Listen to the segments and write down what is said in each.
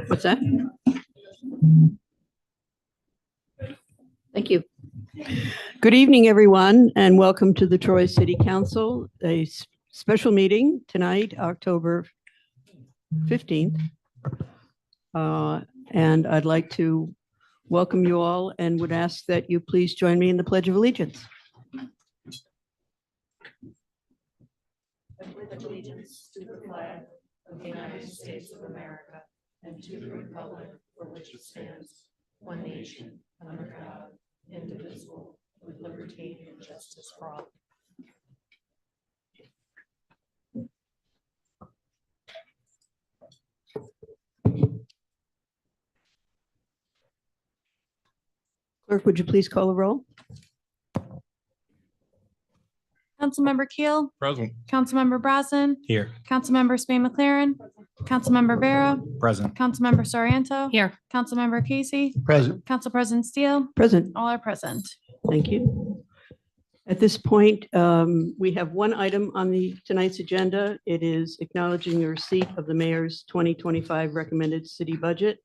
What's that? Thank you. Good evening, everyone, and welcome to the Troy City Council, a special meeting tonight, October 15th. And I'd like to welcome you all and would ask that you please join me in the Pledge of Allegiance. I pledge allegiance to the flag of the United States of America and to the republic for which it stands, one nation, under God, indivisible, with liberty and justice for all. Clerk, would you please call the roll? Councilmember Keel, Present. Councilmember Brosnan, Here. Councilmember Spain McLaren, Councilmember Vera, Present. Councilmember Soriento. Here. Councilmember Casey, Present. Council President Steele, Present. all are present. Thank you. At this point, we have one item on tonight's agenda. It is acknowledging the receipt of the mayor's 2025 recommended city budget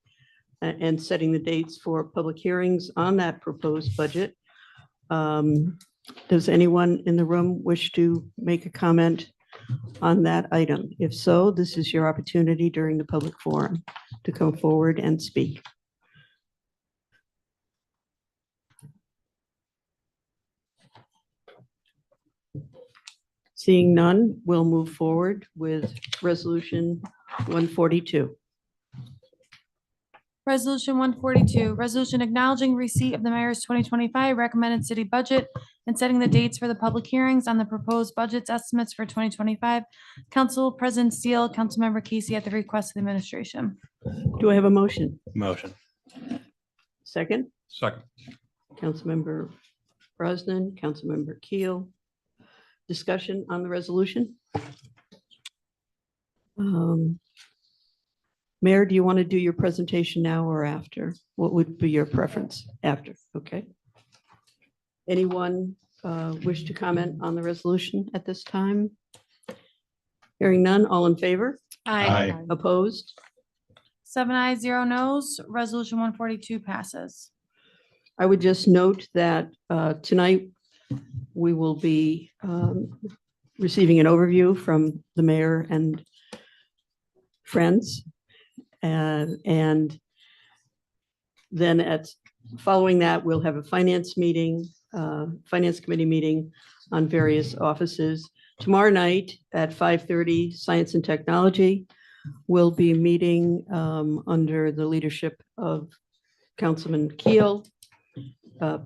and setting the dates for public hearings on that proposed budget. Does anyone in the room wish to make a comment on that item? If so, this is your opportunity during the public forum to come forward and speak. Seeing none, we'll move forward with Resolution 142. Resolution 142, resolution acknowledging receipt of the mayor's 2025 recommended city budget and setting the dates for the public hearings on the proposed budget's estimates for 2025. Council President Steele, Councilmember Casey at the request of the administration. Do I have a motion? Motion. Second, Second. Councilmember Brosnan, Councilmember Keel. Discussion on the resolution? Mayor, do you want to do your presentation now or after? What would be your preference? After, okay. Anyone wish to comment on the resolution at this time? Hearing none, all in favor? Aye. Opposed? 7 ayes, 0 noes. Resolution 142 passes. I would just note that tonight we will be receiving an overview from the mayor and friends. And then following that, we'll have a finance committee meeting on various offices. Tomorrow night at 5:30, Science and Technology will be meeting under the leadership of Councilman Keel,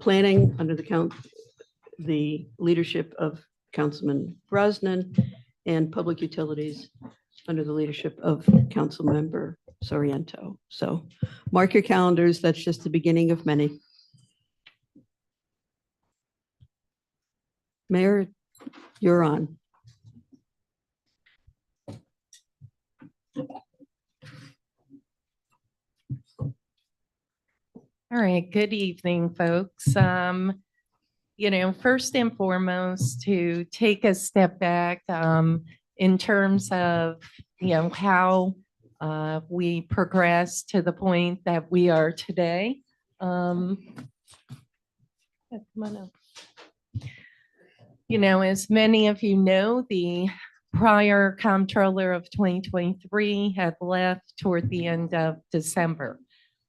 planning under the leadership of Councilman Brosnan, and public utilities under the leadership of Councilmember Soriento. So mark your calendars. That's just the beginning of many. Mayor, you're on. All right, good evening, folks. First and foremost, to take a step back in terms of, how we progressed to the point that we are today. Come on up. As many of you know, the prior comptroller of 2023 had left toward the end of December.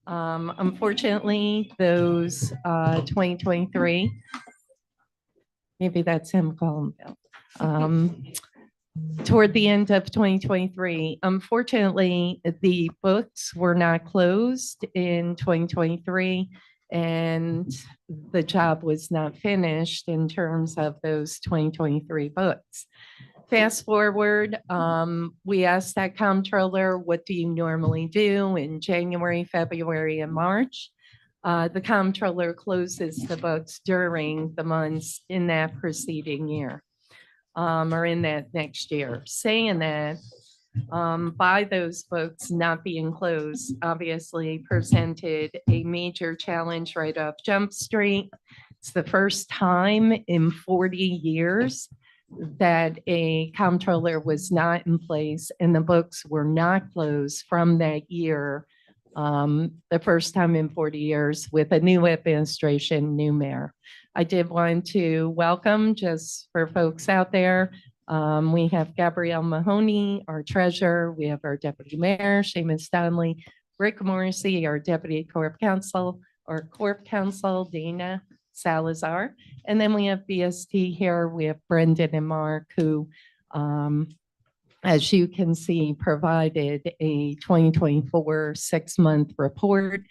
Unfortunately, those 2023, maybe that's him calling Bill. Toward the end of 2023, unfortunately, the books were not closed in 2023, and the job was not finished in terms of those 2023 books. Fast forward, we asked that comptroller, what do you normally do in January, February, and March? The comptroller closes the books during the months in that preceding year, or in that next year. Saying that, by those books not being closed, obviously presented a major challenge right off Jump Street. It's the first time in 40 years that a comptroller was not in place and the books were not closed from that year, the first time in 40 years with a new administration, new mayor. I did want to welcome, just for folks out there, we have Gabrielle Mahoney, our treasurer. We have our deputy mayor, Seamus Donnelly, Rick Morrissey, our deputy corp counsel, our corp counsel, Dana Salazar. And then we have BST here. We have Brendan and Mark who, as you can see, provided a 2024 6-month report,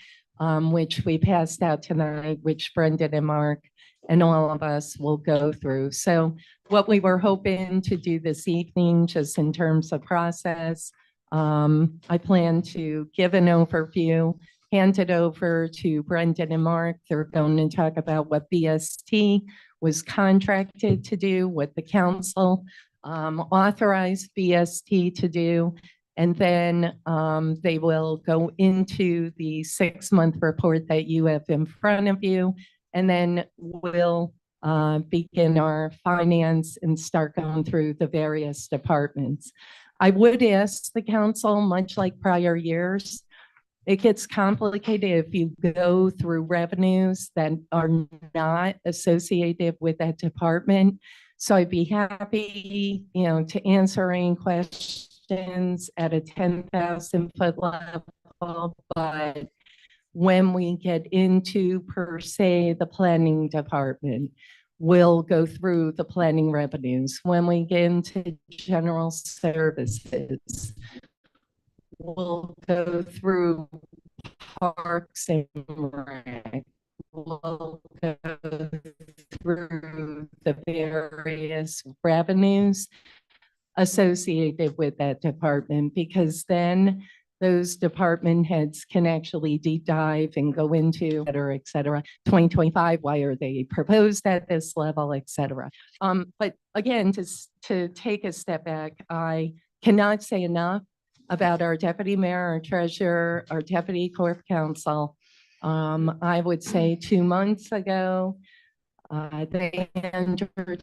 which we passed out tonight, which Brendan and Mark and all of us will go through. So what we were hoping to do this evening, just in terms of process, I plan to give an overview, hand it over to Brendan and Mark. They're going to talk about what BST was contracted to do, what the council authorized BST to do. And then they will go into the 6-month report that you have in front of you. And then we'll begin our finance and start going through the various departments. I would ask the council, much like prior years, it gets complicated if you go through revenues that are not associated with that department. So I'd be happy, to answer any questions at a 10,000-foot level, but when we get into, per se, the planning department, we'll go through the planning revenues. When we get into general services, we'll go through parks and rec. We'll go through the various revenues associated with that department, because then those department heads can actually deep dive and go into, et cetera. 2025, why are they proposed at this level, et cetera. But again, to take a step back, I cannot say enough about our deputy mayor, our treasurer, our deputy corp counsel. I would say 2 months ago, they undertook,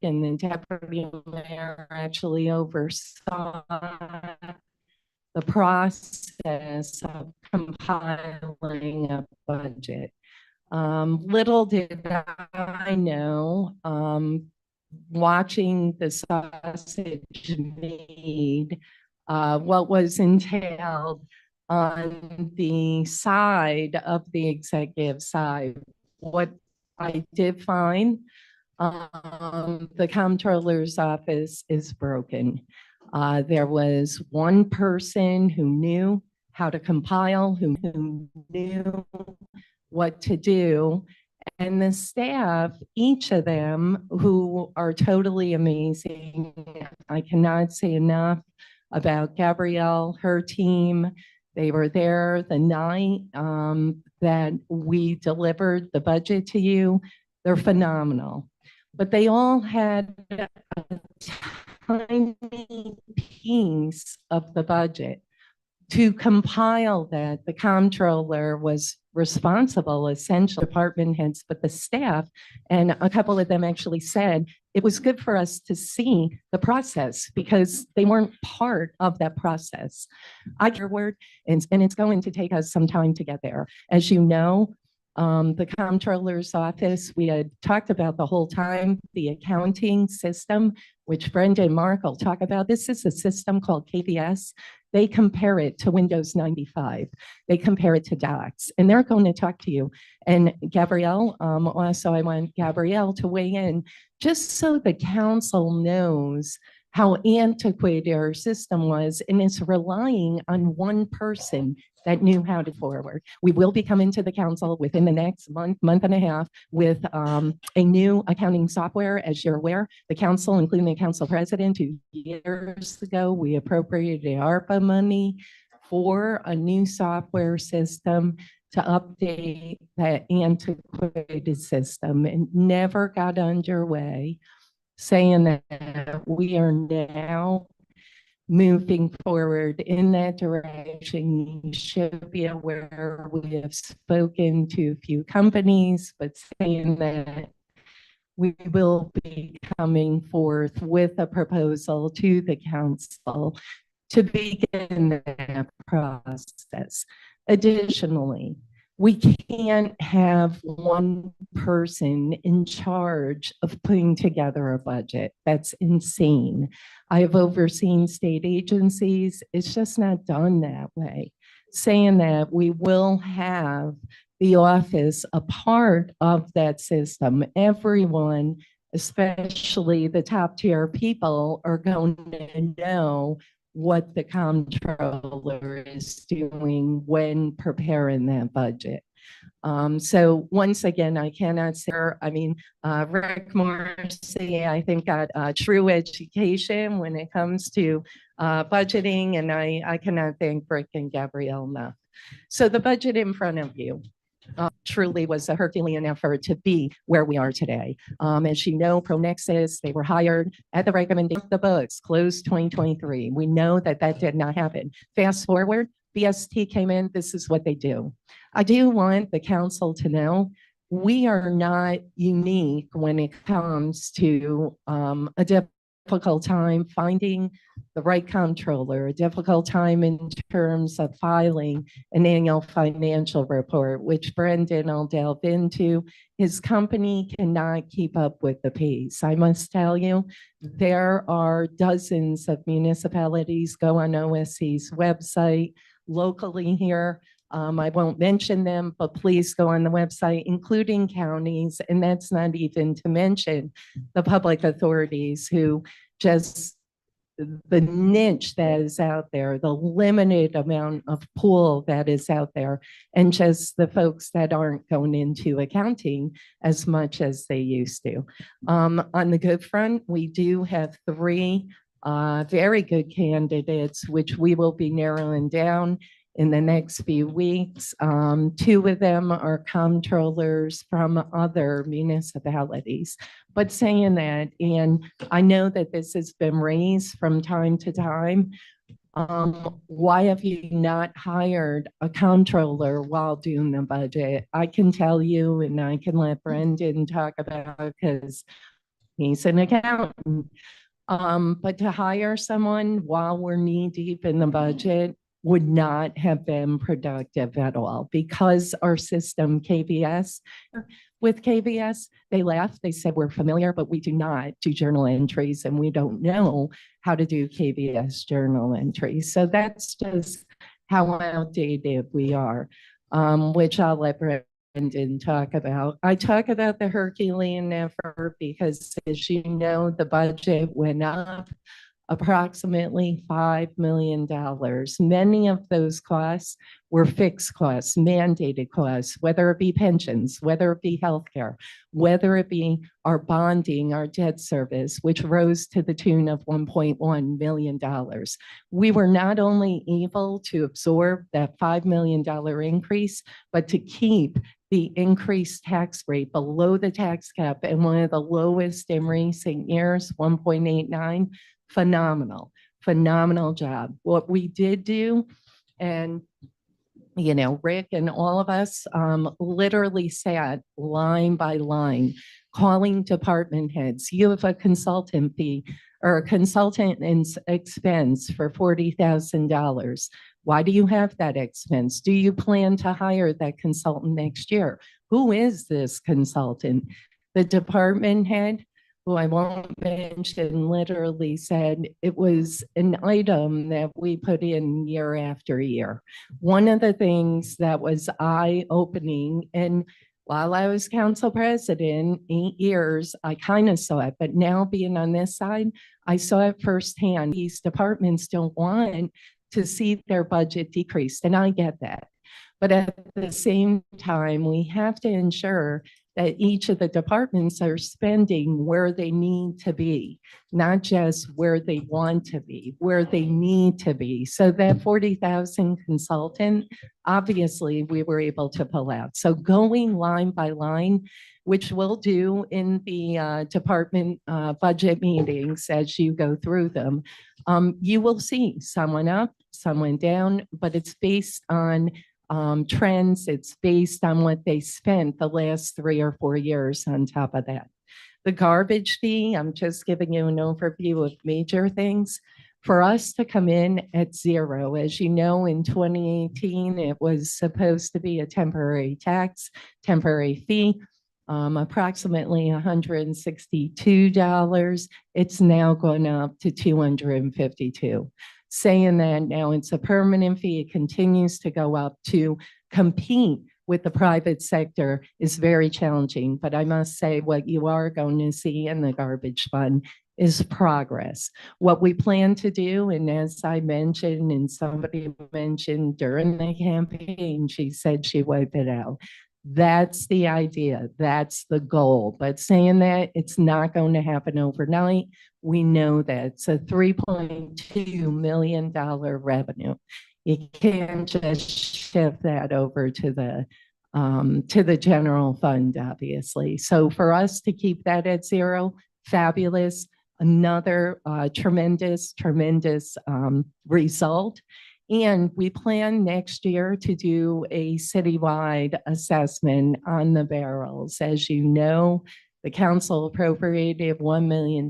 and the deputy mayor actually oversaw the process of compiling a budget. Little did I know, watching the sausage made, what was entailed on the side of the executive side. What I did find, the comptroller's office is broken. There was one person who knew how to compile, who knew what to do. And the staff, each of them, who are totally amazing. I cannot say enough about Gabrielle, her team. They were there the night that we delivered the budget to you. They're phenomenal. But they all had a tiny piece of the budget. To compile that, the comptroller was responsible, essential department heads, but the staff, and a couple of them actually said, it was good for us to see the process because they weren't part of that process. I hear word, and it's going to take us some time to get there. As you know, the comptroller's office, we had talked about the whole time, the accounting system, which Brenda and Mark will talk about. This is a system called KVS. They compare it to Windows 95. They compare it to Docs, and they're going to talk to you. And Gabrielle, also I want Gabrielle to weigh in, just so the council knows how antiquated our system was, and it's relying on one person that knew how to forward. We will be coming to the council within the next month and a half with a new accounting software. As you're aware, the council, including the council president, 2 years ago, we appropriated ARPA money for a new software system to update that antiquated system. It never got underway, saying that we are now moving forward in that direction. You should be aware we have spoken to a few companies, but saying that we will be coming forth with a proposal to the council to begin that process. Additionally, we can't have one person in charge of putting together a budget. That's insane. I have overseen state agencies. It's just not done that way. Saying that, we will have the office a part of that system. Everyone, especially the top tier people, are going to know what the comptroller is doing when preparing that budget. So once again, I cannot say, Rick Morrissey, I think, got a true education when it comes to budgeting, and I cannot thank Rick and Gabrielle enough. So the budget in front of you truly was a Herculean effort to be where we are today. As you know, Pronexus, they were hired at the recommendation of the books, closed 2023. We know that that did not happen. Fast forward, BST came in, this is what they do. I do want the council to know we are not unique when it comes to a difficult time finding the right comptroller, a difficult time in terms of filing an annual financial report, which Brendan will delve into. His company cannot keep up with the pace. I must tell you, there are dozens of municipalities. Go on OSC's website locally here. I won't mention them, but please go on the website, including counties. And that's not even to mention the public authorities who just, the niche that is out there, the limited amount of pool that is out there, and just the folks that aren't going into accounting as much as they used to. On the good front, we do have three very good candidates, which we will be narrowing down in the next few weeks. Two of them are comptrollers from other municipalities. But saying that, and I know that this has been raised from time to time, why have you not hired a comptroller while doing the budget? I can tell you, and I can let Brendan talk about it because he's an accountant. But to hire someone while we're knee deep in the budget would not have been productive at all, because our system KVS, with KVS, they laughed, they said we're familiar, but we do not do journal entries and we don't know how to do KVS journal entries. So that's just how outdated we are, which I'll let Brendan talk about. I talk about the Herculean effort because, as you know, the budget went up approximately $5 million. Many of those costs were fixed costs, mandated costs, whether it be pensions, whether it be healthcare, whether it be our bonding, our debt service, which rose to the tune of $1.1 million. We were not only able to absorb that $5 million increase, but to keep the increased tax rate below the tax cap and one of the lowest in recent years, 1.89. Phenomenal, phenomenal job. What we did do, and you know, Rick and all of us literally sat line by line, calling department heads. You have a consultant fee or a consultant expense for $40,000. Why do you have that expense? Do you plan to hire that consultant next year? Who is this consultant? The department head, who I won't mention, literally said it was an item that we put in year after year. One of the things that was eye-opening, and while I was council president 8 years, I kind of saw it, but now being on this side, I saw it firsthand. These departments don't want to see their budget decreased, and I get that. But at the same time, we have to ensure that each of the departments are spending where they need to be, not just where they want to be, where they need to be. So that 40,000 consultant, obviously we were able to pull out. So going line by line, which we'll do in the department budget meetings as you go through them, you will see someone up, someone down, but it's based on trends. It's based on what they spent the last 3 or 4 years on top of that. The garbage fee, I'm just giving you an overview of major things. For us to come in at zero, as you know, in 2018, it was supposed to be a temporary tax, temporary fee, approximately $162. It's now gone up to $252. Saying that now it's a permanent fee, it continues to go up. To compete with the private sector is very challenging, but I must say what you are going to see in the garbage fund is progress. What we plan to do, and as I mentioned, and somebody mentioned during the campaign, she said she wiped it out. That's the idea. That's the goal. But saying that, it's not going to happen overnight. We know that it's a $3.2 million revenue. You can't just shift that over to the general fund, obviously. So for us to keep that at zero, fabulous. Another tremendous result. And we plan next year to do a citywide assessment on the barrels. As you know, the council appropriated $1 million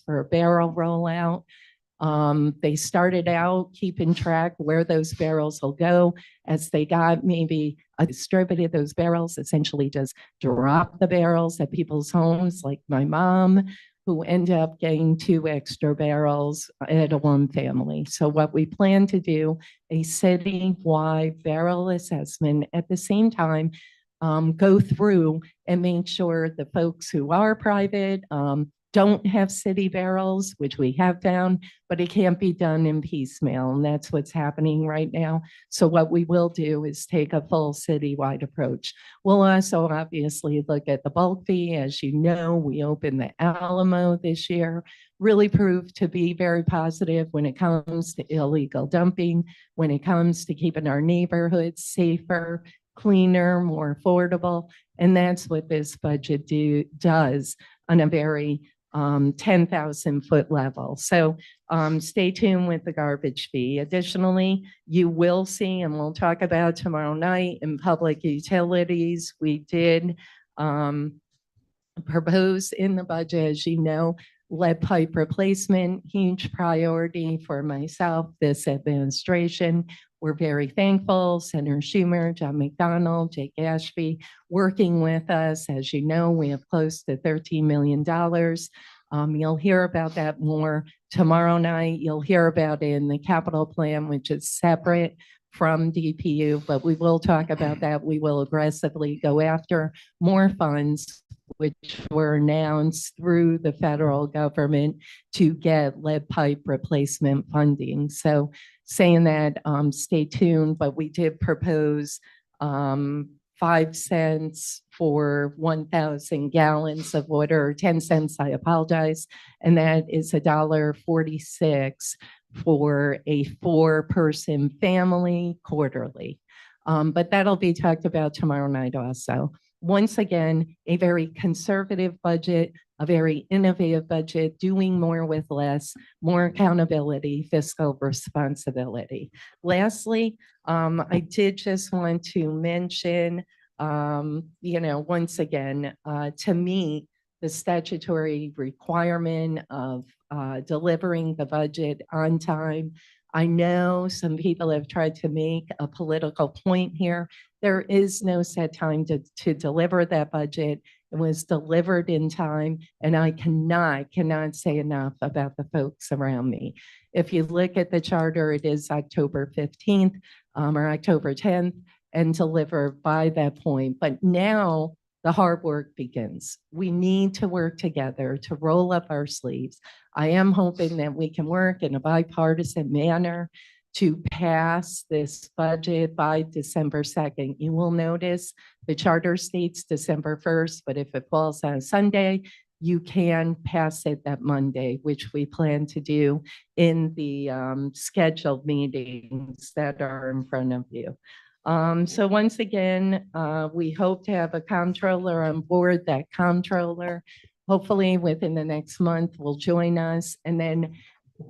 for a barrel rollout. They started out keeping track where those barrels will go. As they got maybe distributed those barrels, essentially just drop the barrels at people's homes, like my mom, who end up getting 2 extra barrels at a one family. So what we plan to do, a citywide barrel assessment at the same time, go through and make sure the folks who are private, don't have city barrels, which we have found, but it can't be done in piecemeal, and that's what's happening right now. So what we will do is take a full citywide approach. We'll also obviously look at the bulk fee. As you know, we opened the Alamo this year, really proved to be very positive when it comes to illegal dumping, when it comes to keeping our neighborhoods safer, cleaner, more affordable. And that's what this budget does on a very 10,000 foot level. So stay tuned with the garbage fee. Additionally, you will see, and we'll talk about tomorrow night in public utilities, we did propose in the budget, as you know, lead pipe replacement, huge priority for myself, this administration. We're very thankful, Senator Schumer, John McDonald, Jake Ashby, working with us. As you know, we have close to $13 million. You'll hear about that more tomorrow night. You'll hear about it in the capital plan, which is separate from DPU, but we will talk about that. We will aggressively go after more funds, which were announced through the federal government to get lead pipe replacement funding. So saying that, stay tuned, but we did propose 5 cents for 1,000 gallons of water, or 10 cents, I apologize. And that is $1.46 for a 4-person family quarterly. But that'll be talked about tomorrow night also. Once again, a very conservative budget, a very innovative budget, doing more with less, more accountability, fiscal responsibility. Lastly, I did just want to mention, once again, to meet the statutory requirement of delivering the budget on time. I know some people have tried to make a political point here. There is no set time to deliver that budget. It was delivered in time, and I cannot say enough about the folks around me. If you look at the charter, it is October 15th or October 10th, and delivered by that point. But now the hard work begins. We need to work together to roll up our sleeves. I am hoping that we can work in a bipartisan manner to pass this budget by December 2nd. You will notice the charter states December 1st, but if it falls on a Sunday, you can pass it that Monday, which we plan to do in the scheduled meetings that are in front of you. So once again, we hope to have a comptroller on board. That comptroller, hopefully within the next month, will join us. And then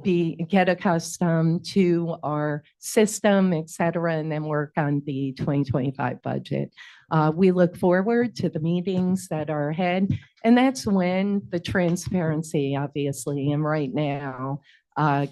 get accustomed to our system, et cetera, and then work on the 2025 budget. We look forward to the meetings that are ahead, and that's when the transparency, obviously, and right now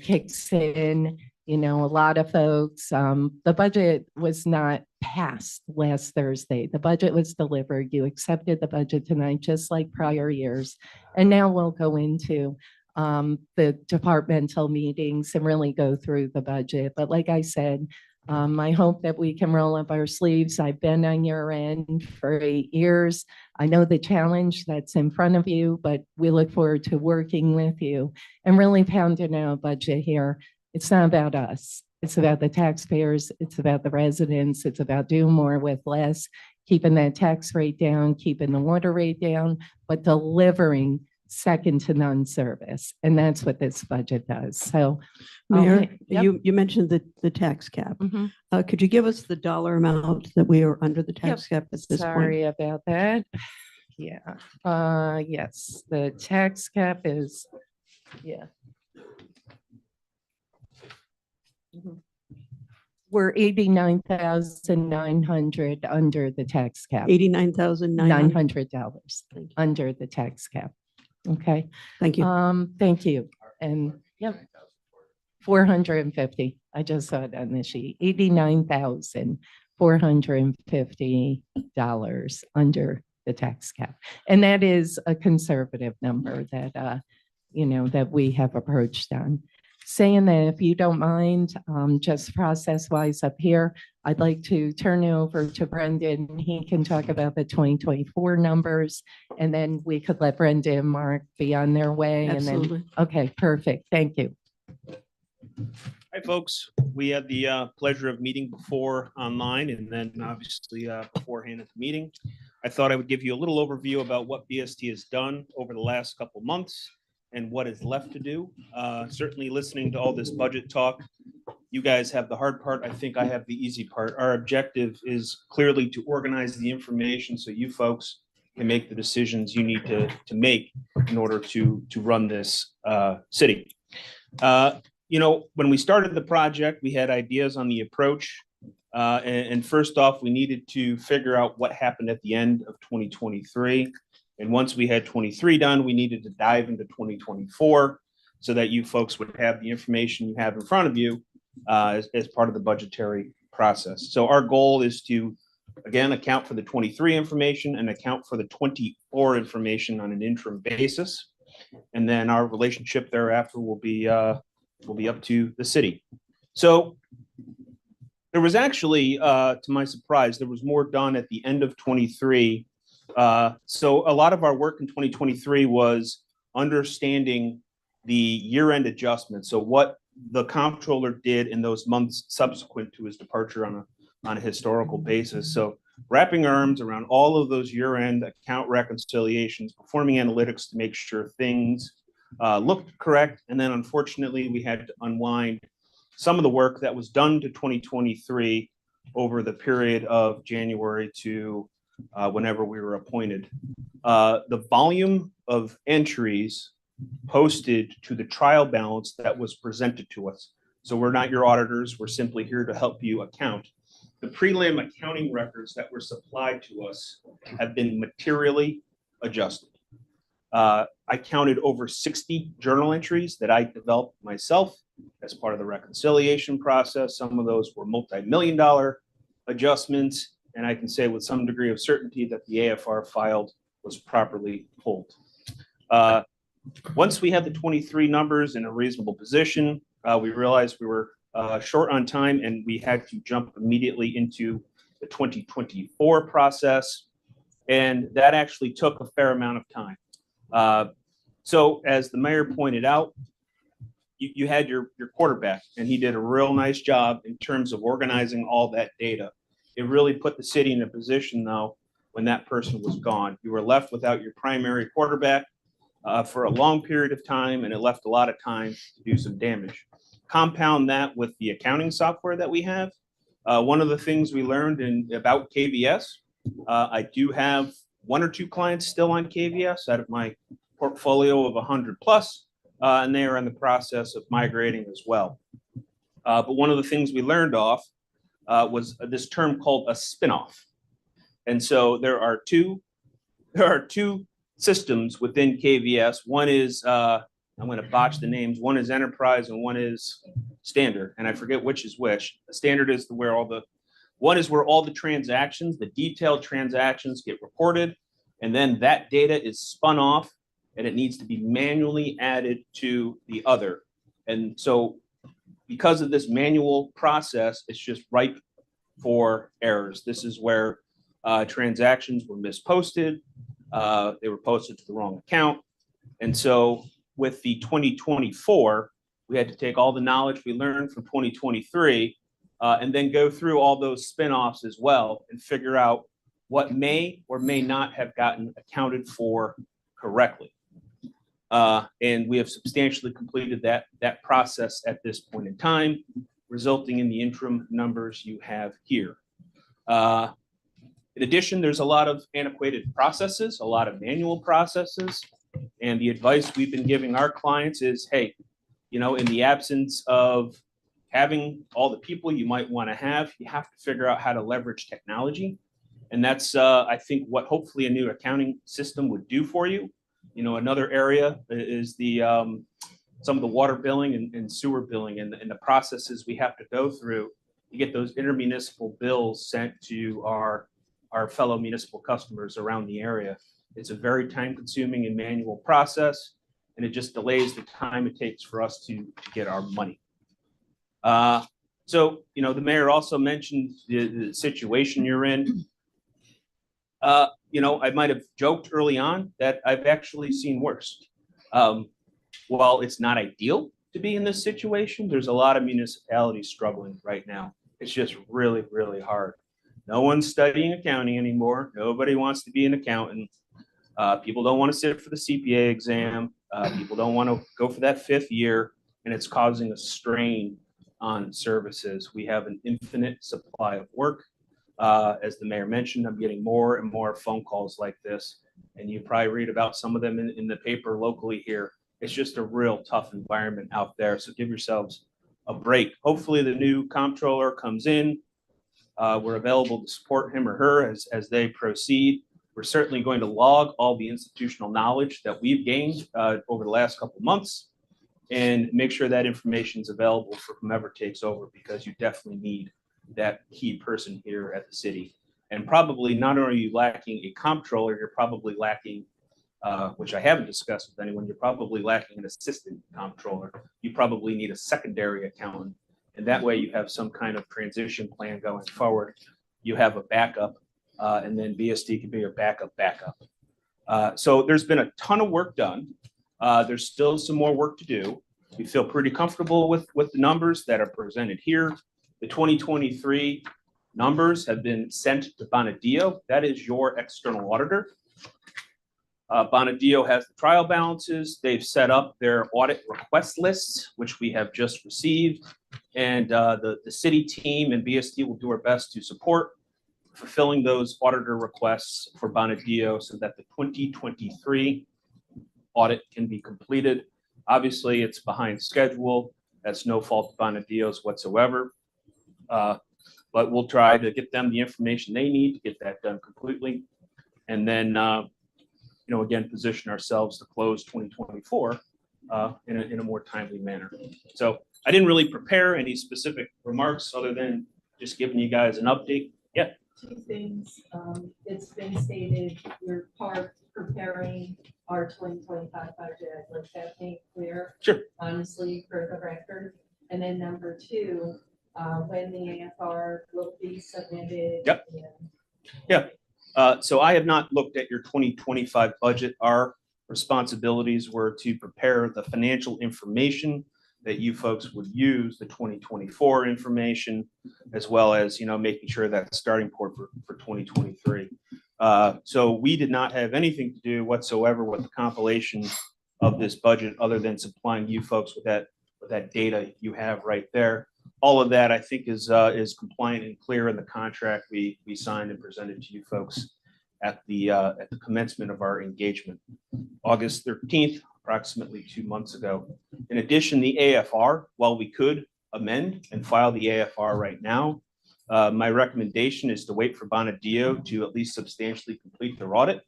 kicks in. You know, a lot of folks, the budget was not passed last Thursday. The budget was delivered. You accepted the budget tonight, just like prior years. And now we'll go into the departmental meetings and really go through the budget. But like I said, I hope that we can roll up our sleeves. I've been on your end for 8 years. I know the challenge that's in front of you, but we look forward to working with you and really pounding out a budget here. It's not about us. It's about the taxpayers. It's about the residents. It's about doing more with less, keeping that tax rate down, keeping the water rate down, but delivering second to none service. And that's what this budget does. So Mayor, yep. you mentioned the tax cap. Mhm. Could you give us the dollar amount that we are under the tax cap at this point? Sorry about that. Yeah, yes, the tax cap is, yeah. Mhm. We're 89,900 under the tax cap, $89,900. $900 under the tax cap. Okay, Thank you. thank you. And yep, 450. I just saw it on the sheet, $89,450 under the tax cap. And that is a conservative number that, you know, that we have approached on. Saying that, if you don't mind, just process wise up here, I'd like to turn it over to Brendan. He can talk about the 2024 numbers, and then we could let Brenda and Mark be on their way. And Absolutely. then, okay, perfect. Thank you. Hi, folks. We had the pleasure of meeting before online and then obviously beforehand at the meeting. I thought I would give you a little overview about what BST has done over the last couple months and what is left to do. Certainly listening to all this budget talk, you guys have the hard part. I think I have the easy part. Our objective is clearly to organize the information so you folks can make the decisions you need to make in order to run this city. You know, when we started the project, we had ideas on the approach. And first off, we needed to figure out what happened at the end of 2023. And once we had 23 done, we needed to dive into 2024 so that you folks would have the information you have in front of you as part of the budgetary process. So our goal is to, again, account for the 23 information and account for the 24 information on an interim basis. And then our relationship thereafter will be up to the city. So there was actually, to my surprise, there was more done at the end of 23. So a lot of our work in 2023 was understanding the year-end adjustments. So what the comptroller did in those months subsequent to his departure on a historical basis. So wrapping arms around all of those year-end account reconciliations, performing analytics to make sure things looked correct. And then unfortunately, we had to unwind some of the work that was done to 2023 over the period of January to whenever we were appointed. The volume of entries posted to the trial balance that was presented to us. So we're not your auditors. We're simply here to help you account. The prelim accounting records that were supplied to us have been materially adjusted. I counted over 60 journal entries that I developed myself as part of the reconciliation process. Some of those were multi-million-dollar adjustments, and I can say with some degree of certainty that the AFR filed was properly pulled. Once we had the 23 numbers in a reasonable position, we realized we were short on time and we had to jump immediately into the 2024 process. And that actually took a fair amount of time. So as the mayor pointed out, you had your quarterback and he did a real nice job in terms of organizing all that data. It really put the city in a position though, when that person was gone, you were left without your primary quarterback for a long period of time, and it left a lot of time to do some damage. Compound that with the accounting software that we have. One of the things we learned about KVS, I do have 1 or 2 clients still on KVS out of my portfolio of 100 plus. and they are in the process of migrating as well. But one of the things we learned off was this term called a spinoff. And so there are two systems within KVS. One is, I'm going to botch the names. One is Enterprise and one is Standard. And I forget which is which. The Standard is where one is where all the transactions, the detailed transactions get reported. And then that data is spun off and it needs to be manually added to the other. And so because of this manual process, it's just ripe for errors. This is where transactions were misposted. They were posted to the wrong account. And so with the 2024, we had to take all the knowledge we learned from 2023 and then go through all those spinoffs as well and figure out what may or may not have gotten accounted for correctly. And we have substantially completed that process at this point in time, resulting in the interim numbers you have here. In addition, there's a lot of antiquated processes, a lot of manual processes. And the advice we've been giving our clients is, hey, in the absence of having all the people you might want to have, you have to figure out how to leverage technology. And that's, I think, what hopefully a new accounting system would do for you. Another area is some of the water billing and sewer billing and the processes we have to go through to get those intermunicipal bills sent to our fellow municipal customers around the area. It's a very time-consuming and manual process, and it just delays the time it takes for us to get our money. So, the mayor also mentioned the situation you're in. I might have joked early on that I've actually seen worse. While it's not ideal to be in this situation, there's a lot of municipalities struggling right now. It's just really, really hard. No one's studying accounting anymore. Nobody wants to be an accountant. People don't want to sit for the CPA exam. People don't want to go for that 5th year, and it's causing a strain on services. We have an infinite supply of work. As the mayor mentioned, I'm getting more and more phone calls like this, and you probably read about some of them in the paper locally here. It's just a real tough environment out there, so give yourselves a break. Hopefully the new comptroller comes in. We're available to support him or her as they proceed. We're certainly going to log all the institutional knowledge that we've gained over the last couple of months and make sure that information is available for whomever takes over, because you definitely need that key person here at the city. And probably not only are you lacking a comptroller, you're probably lacking, which I haven't discussed with anyone, you're probably lacking an assistant comptroller. You probably need a secondary accountant. And that way you have some kind of transition plan going forward. You have a backup, and then BST can be your backup. So there's been a ton of work done. There's still some more work to do. We feel pretty comfortable with the numbers that are presented here. The 2023 numbers have been sent to Bonadeo. That is your external auditor. Bonadeo has the trial balances. They've set up their audit request lists, which we have just received. And the city team and BST will do our best to support fulfilling those auditor requests for Bonadeo so that the 2023 audit can be completed. Obviously, it's behind schedule. That's no fault of Bonadeo's whatsoever. But we'll try to get them the information they need to get that done completely. And then, again, position ourselves to close 2024 in a more timely manner. So I didn't really prepare any specific remarks other than just giving you guys an update. Yeah. 2 things. It's been stated we're preparing our 2025 budget. I'd like that made clear. Sure. Honestly, for the record. And then number 2, when the AFR will be submitted. Yep. Yeah. So I have not looked at your 2025 budget. Our responsibilities were to prepare the financial information that you folks would use, the 2024 information, as well as, making sure that starting point for 2023. So we did not have anything to do whatsoever with the compilation of this budget other than supplying you folks with that data you have right there. All of that, I think, is compliant and clear in the contract we signed and presented to you folks at the commencement of our engagement. August 13th, approximately 2 months ago. In addition, the AFR, while we could amend and file the AFR right now, my recommendation is to wait for Bonadio to at least substantially complete their audit.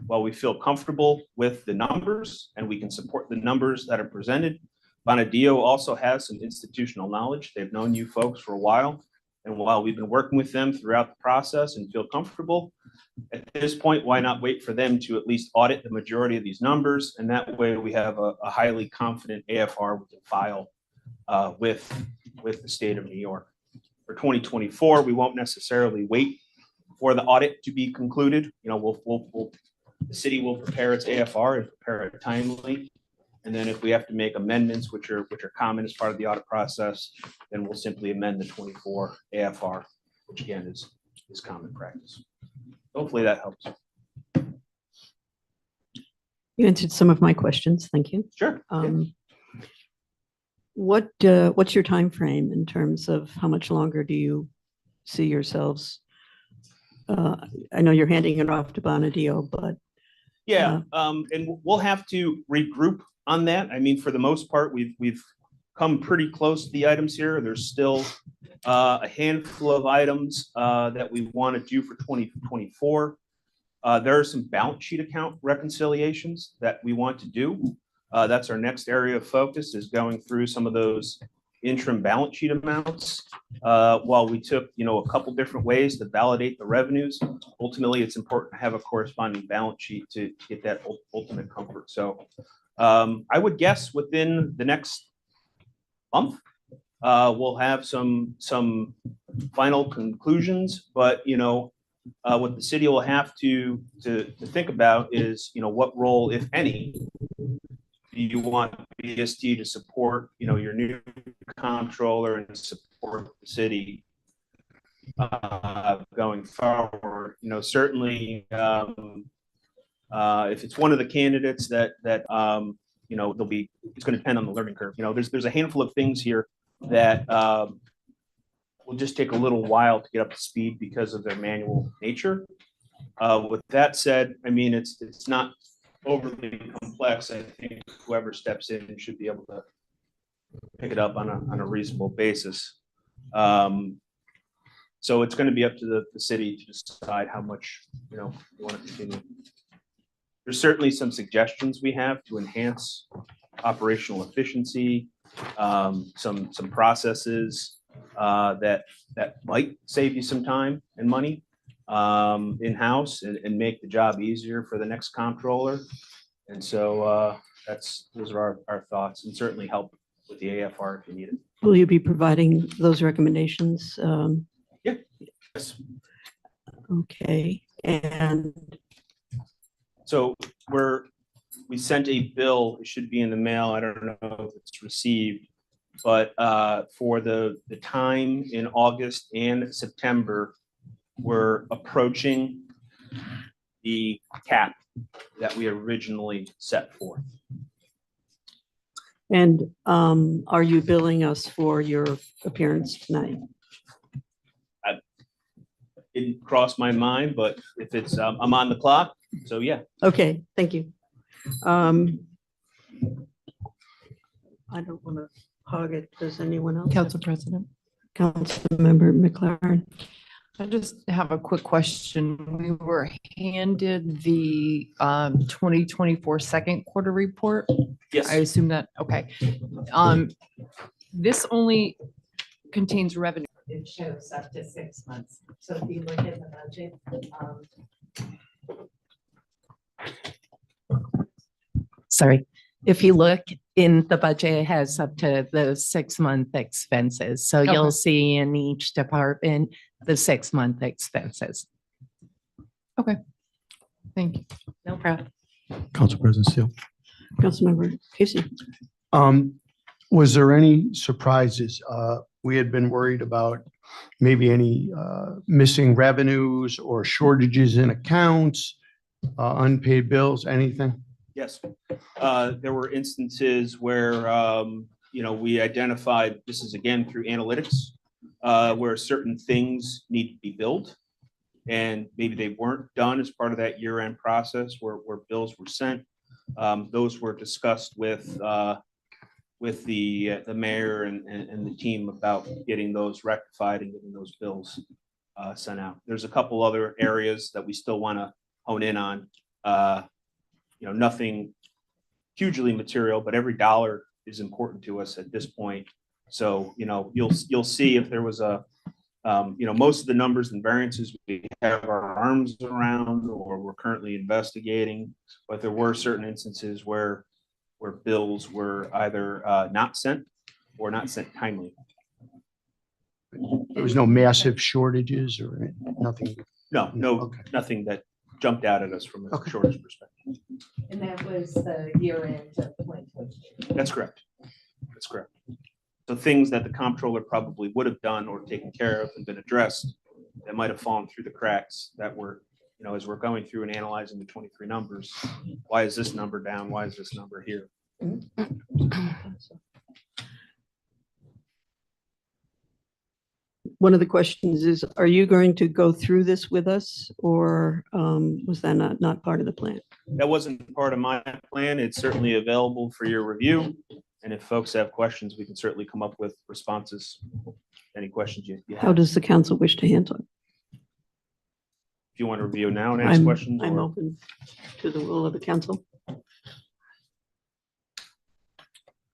While we feel comfortable with the numbers and we can support the numbers that are presented, Bonadio also has some institutional knowledge. They've known you folks for a while. And while we've been working with them throughout the process and feel comfortable, at this point, why not wait for them to at least audit the majority of these numbers? And that way we have a highly confident AFR we can file with the state of New York. For 2024, we won't necessarily wait for the audit to be concluded. You know, the city will prepare its AFR and prepare it timely. And then if we have to make amendments, which are common as part of the audit process, then we'll simply amend the 24 AFR, which again is common practice. Hopefully that helps. You answered some of my questions. Thank you. Sure. What's your time frame in terms of how much longer do you see yourselves? I know you're handing it off to Bonadio, but Yeah, and we'll have to regroup on that. I mean, for the most part, we've come pretty close to the items here. There's still a handful of items that we want to do for 2024. There are some balance sheet account reconciliations that we want to do. That's our next area of focus, is going through some of those interim balance sheet amounts. While we took, a couple different ways to validate the revenues, ultimately it's important to have a corresponding balance sheet to get that ultimate comfort. So I would guess within the next month, we'll have some final conclusions, but what the city will have to think about is, what role, if any, do you want BST to support, your new comptroller and support the city going forward? Certainly, if it's one of the candidates that it's going to depend on the learning curve. There's a handful of things here that will just take a little while to get up to speed because of their manual nature. With that said, I mean, it's not overly complex. I think whoever steps in should be able to pick it up on a reasonable basis. So it's going to be up to the city to decide how much you want to continue. There's certainly some suggestions we have to enhance operational efficiency, some processes that might save you some time and money in-house and make the job easier for the next comptroller. And so those are our thoughts, and certainly help with the AFR if you need it. will you be providing those recommendations? Yes. Okay, and So we sent a bill, it should be in the mail, I don't know if it's received, but for the time in August and September, we're approaching the cap that we originally set forth. And are you billing us for your appearance tonight? Didn't cross my mind, but if it's, I'm on the clock, so yeah. Okay, thank you. I don't want to hog it. Does anyone else? Council President. Councilmember McLaren. I just have a quick question. We were handed the 2024 second quarter report. Yes. I assume that, okay. This only contains revenue. It shows up to 6 months. So if you look at the budget, Sorry. If you look in the budget, it has up to the 6-month expenses. So Okay. you'll see in each department, the 6-month expenses. Thank you. No problem. Council President Steele. Councilmember Casey. Was there any surprises? We had been worried about maybe any missing revenues or shortages in accounts, unpaid bills, anything? Yes, there were instances where, we identified, this is again through analytics, where certain things need to be billed. And maybe they weren't done as part of that year-end process where bills were sent. Those were discussed with the mayor and the team about getting those rectified and getting those bills sent out. There's a couple other areas that we still want to hone in on. Nothing hugely material, but every dollar is important to us at this point. So, you'll see if there was most of the numbers and variances we have our arms around or we're currently investigating, but there were certain instances where bills were either not sent or not sent timely. There was no massive shortages or nothing. No, Okay. nothing that jumped out at us from a Okay. shortage perspective. And that was the year end of 2022. That's correct. That's correct. So things that the comptroller probably would have done or taken care of and been addressed that might have fallen through the cracks that were, as we're going through and analyzing the 23 numbers, why is this number down? Why is this number here? One of the questions is, are you going to go through this with us, or was that not part of the plan? That wasn't part of my plan. It's certainly available for your review. And if folks have questions, we can certainly come up with responses. Any questions you How have. does the council wish to handle it? If you want to review now and ask I'm questions. I'm or- open to the will of the council.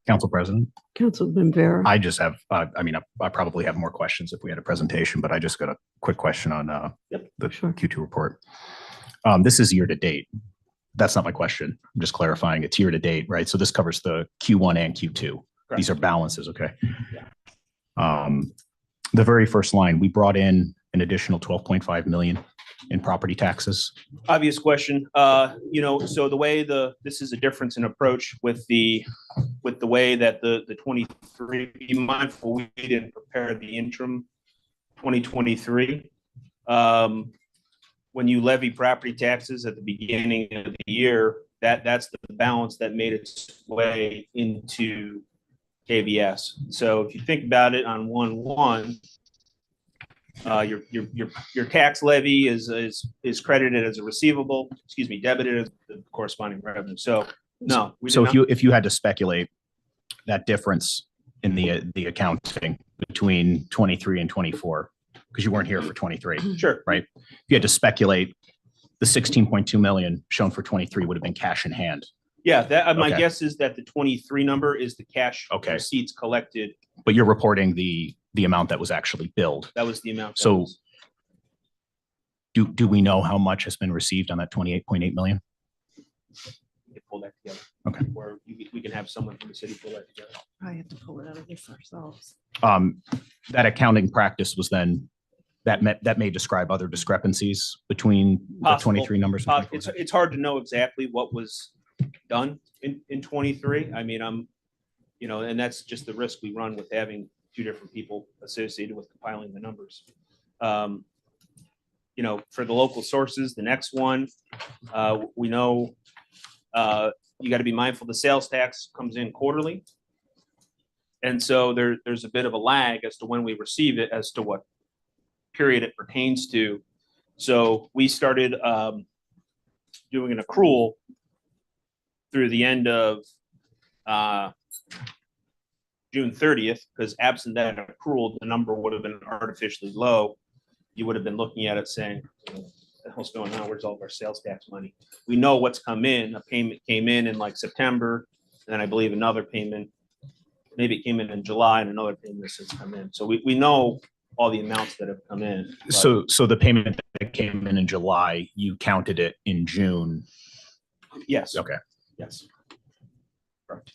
Council President, Councilman Vera. I just have, I probably have more questions if we had a presentation, but I just got a quick question on the Sure. Q2 report. This is year to date. That's not my question. I'm just clarifying. It's year to date, right? So this covers the Q1 and Q2. These are balances, okay? The very first line, we brought in an additional 12.5 million in property taxes. Obvious question. So the way this is a difference in approach with the way that the 23, be mindful, we didn't prepare the interim 2023. When you levy property taxes at the beginning of the year, that's the balance that made its way into KVS. So if you think about it on 1/1, your tax levy is credited as a receivable, debited as the corresponding revenue. So no. we did So not- if you had to speculate that difference in the accounting between 23 and 24, because you weren't here for 23, Sure. right? If you had to speculate, the 16.2 million shown for 23 would have been cash in hand. Yeah, my Okay. guess is that the 23 number is the cash Okay. receipts collected. But you're reporting the amount that was actually billed. That was the amount. that So- was- Do we know how much has been received on that 28.8 million? we can pull that together. Okay. Or we can have someone from the city pull that together. I have to pull it out of this ourselves. That accounting practice was then, that may describe other discrepancies between the Possible. 23 numbers. and 24. It's hard to know exactly what was done in 23. I mean, and that's just the risk we run with having two different people associated with compiling the numbers. For the local sources, the next one, we know you got to be mindful, the sales tax comes in quarterly. And so there's a bit of a lag as to when we receive it, as to what period it pertains to. So we started doing an accrual through the end of June 30th, because absent that accrual, the number would have been artificially low. You would have been looking at it saying, what the hell's going on? Where's all of our sales tax money? We know what's come in. A payment came in like September, and then I believe another payment, maybe it came in July, and another payment has since come in. So we know all the amounts that have come in. but- So the payment that came in July, you counted it in June. Yes. Okay. Yes. Correct.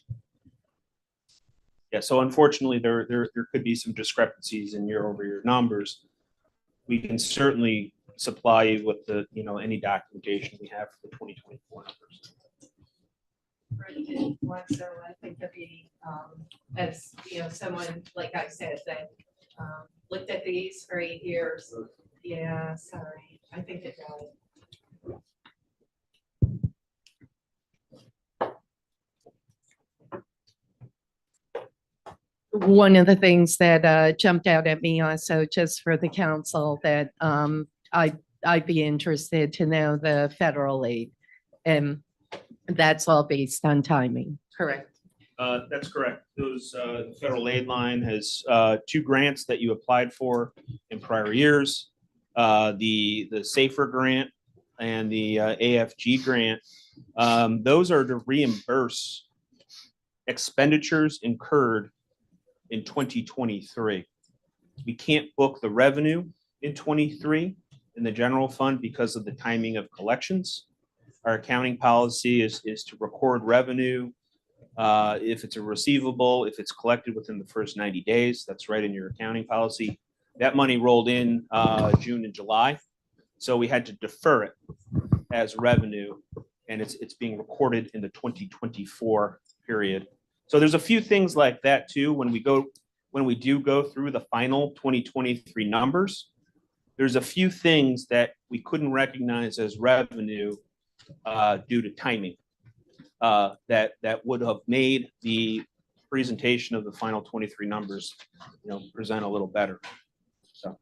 Yeah, so unfortunately, there could be some discrepancies in year-over-year numbers. We can certainly supply you with any documentation we have for the 2024 numbers. So I think that as someone, like I said, that looked at these for 8 years. Yeah, sorry, I think it does. One of the things that jumped out at me also, just for the council, that I'd be interested to know the federal aid. And That's all based on timing, correct? That's correct. Those, federal aid line has, two grants that you applied for in prior years. The SAFER grant and the, AFG grant. Those are to reimburse expenditures incurred in 2023. We can't book the revenue in 23 in the general fund because of the timing of collections. Our accounting policy is to record revenue if it's a receivable, if it's collected within the first 90 days. That's right in your accounting policy. That money rolled in June and July. So we had to defer it as revenue, and it's being recorded in the 2024 period. So there's a few things like that too. When we do go through the final 2023 numbers, there's a few things that we couldn't recognize as revenue due to timing that would have made the presentation of the final 23 numbers, present a little better. So,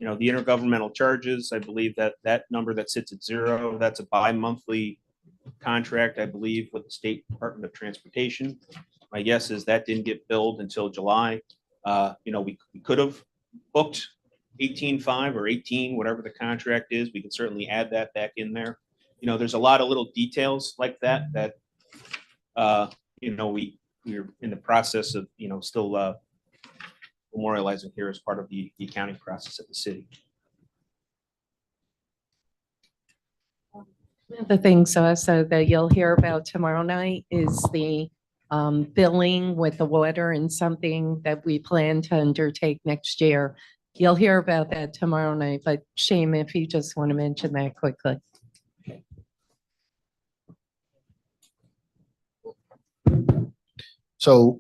the intergovernmental charges, I believe that number that sits at 0, that's a bi-monthly contract, I believe, with the State Department of Transportation. My guess is that didn't get billed until July. We could have booked 18.5 or 18, whatever the contract is. We can certainly add that back in there. There's a lot of little details like that we're in the process of, still memorializing here as part of the accounting process at the city. The things also that you'll hear about tomorrow night is the billing with the water, and something that we plan to undertake next year. You'll hear about that tomorrow night, but Shane, if you just want to mention that quickly. So,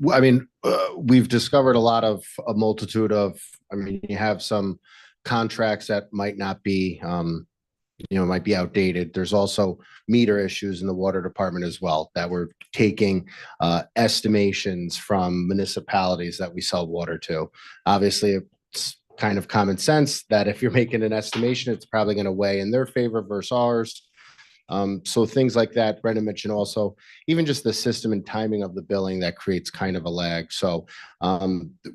we've discovered a multitude of, you have some contracts that might not be, might be outdated. There's also meter issues in the water department as well, that we're taking estimations from municipalities that we sell water to. Obviously, it's kind of common sense that if you're making an estimation, it's probably going to weigh in their favor versus ours. So things like that. Brendan mentioned also, even just the system and timing of the billing that creates kind of a lag. So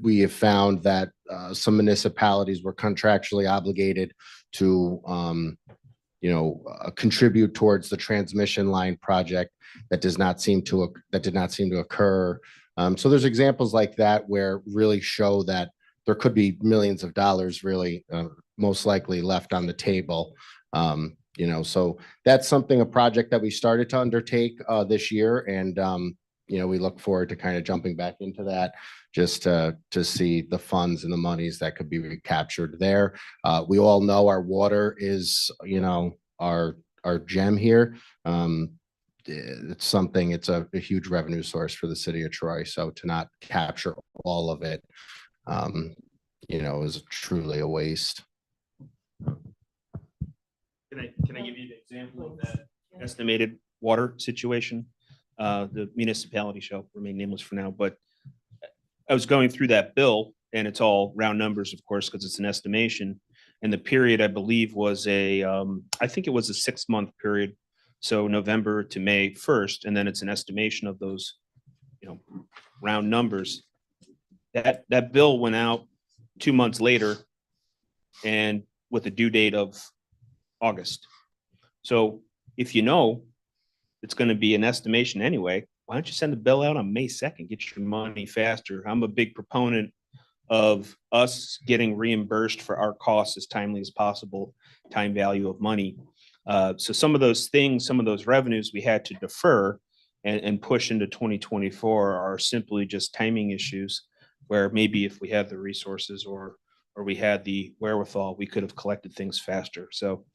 we have found that some municipalities were contractually obligated to contribute towards the transmission line project that did not seem to occur. So there's examples like that where really show that there could be millions of dollars really most likely left on the table. So that's a project that we started to undertake this year. And, we look forward to kind of jumping back into that just to see the funds and the monies that could be recaptured there. We all know our water is, our gem here. It's a huge revenue source for the city of Troy. So to not capture all of it, is truly a waste. Can I give you an example of that estimated water situation? The municipality shall remain nameless for now, but I was going through that bill, and it's all round numbers, of course, because it's an estimation. And the period, I believe, was I think it was a 6-month period. So November to May 1st, and then it's an estimation of those, round numbers. That bill went out 2 months later, and with a due date of August. So if it's going to be an estimation anyway, why don't you send the bill out on May 2nd? Get your money faster. I'm a big proponent of us getting reimbursed for our costs as timely as possible, time value of money. So some of those things, some of those revenues we had to defer and push into 2024 are simply just timing issues, where maybe if we had the resources or we had the wherewithal, we could have collected things faster. So,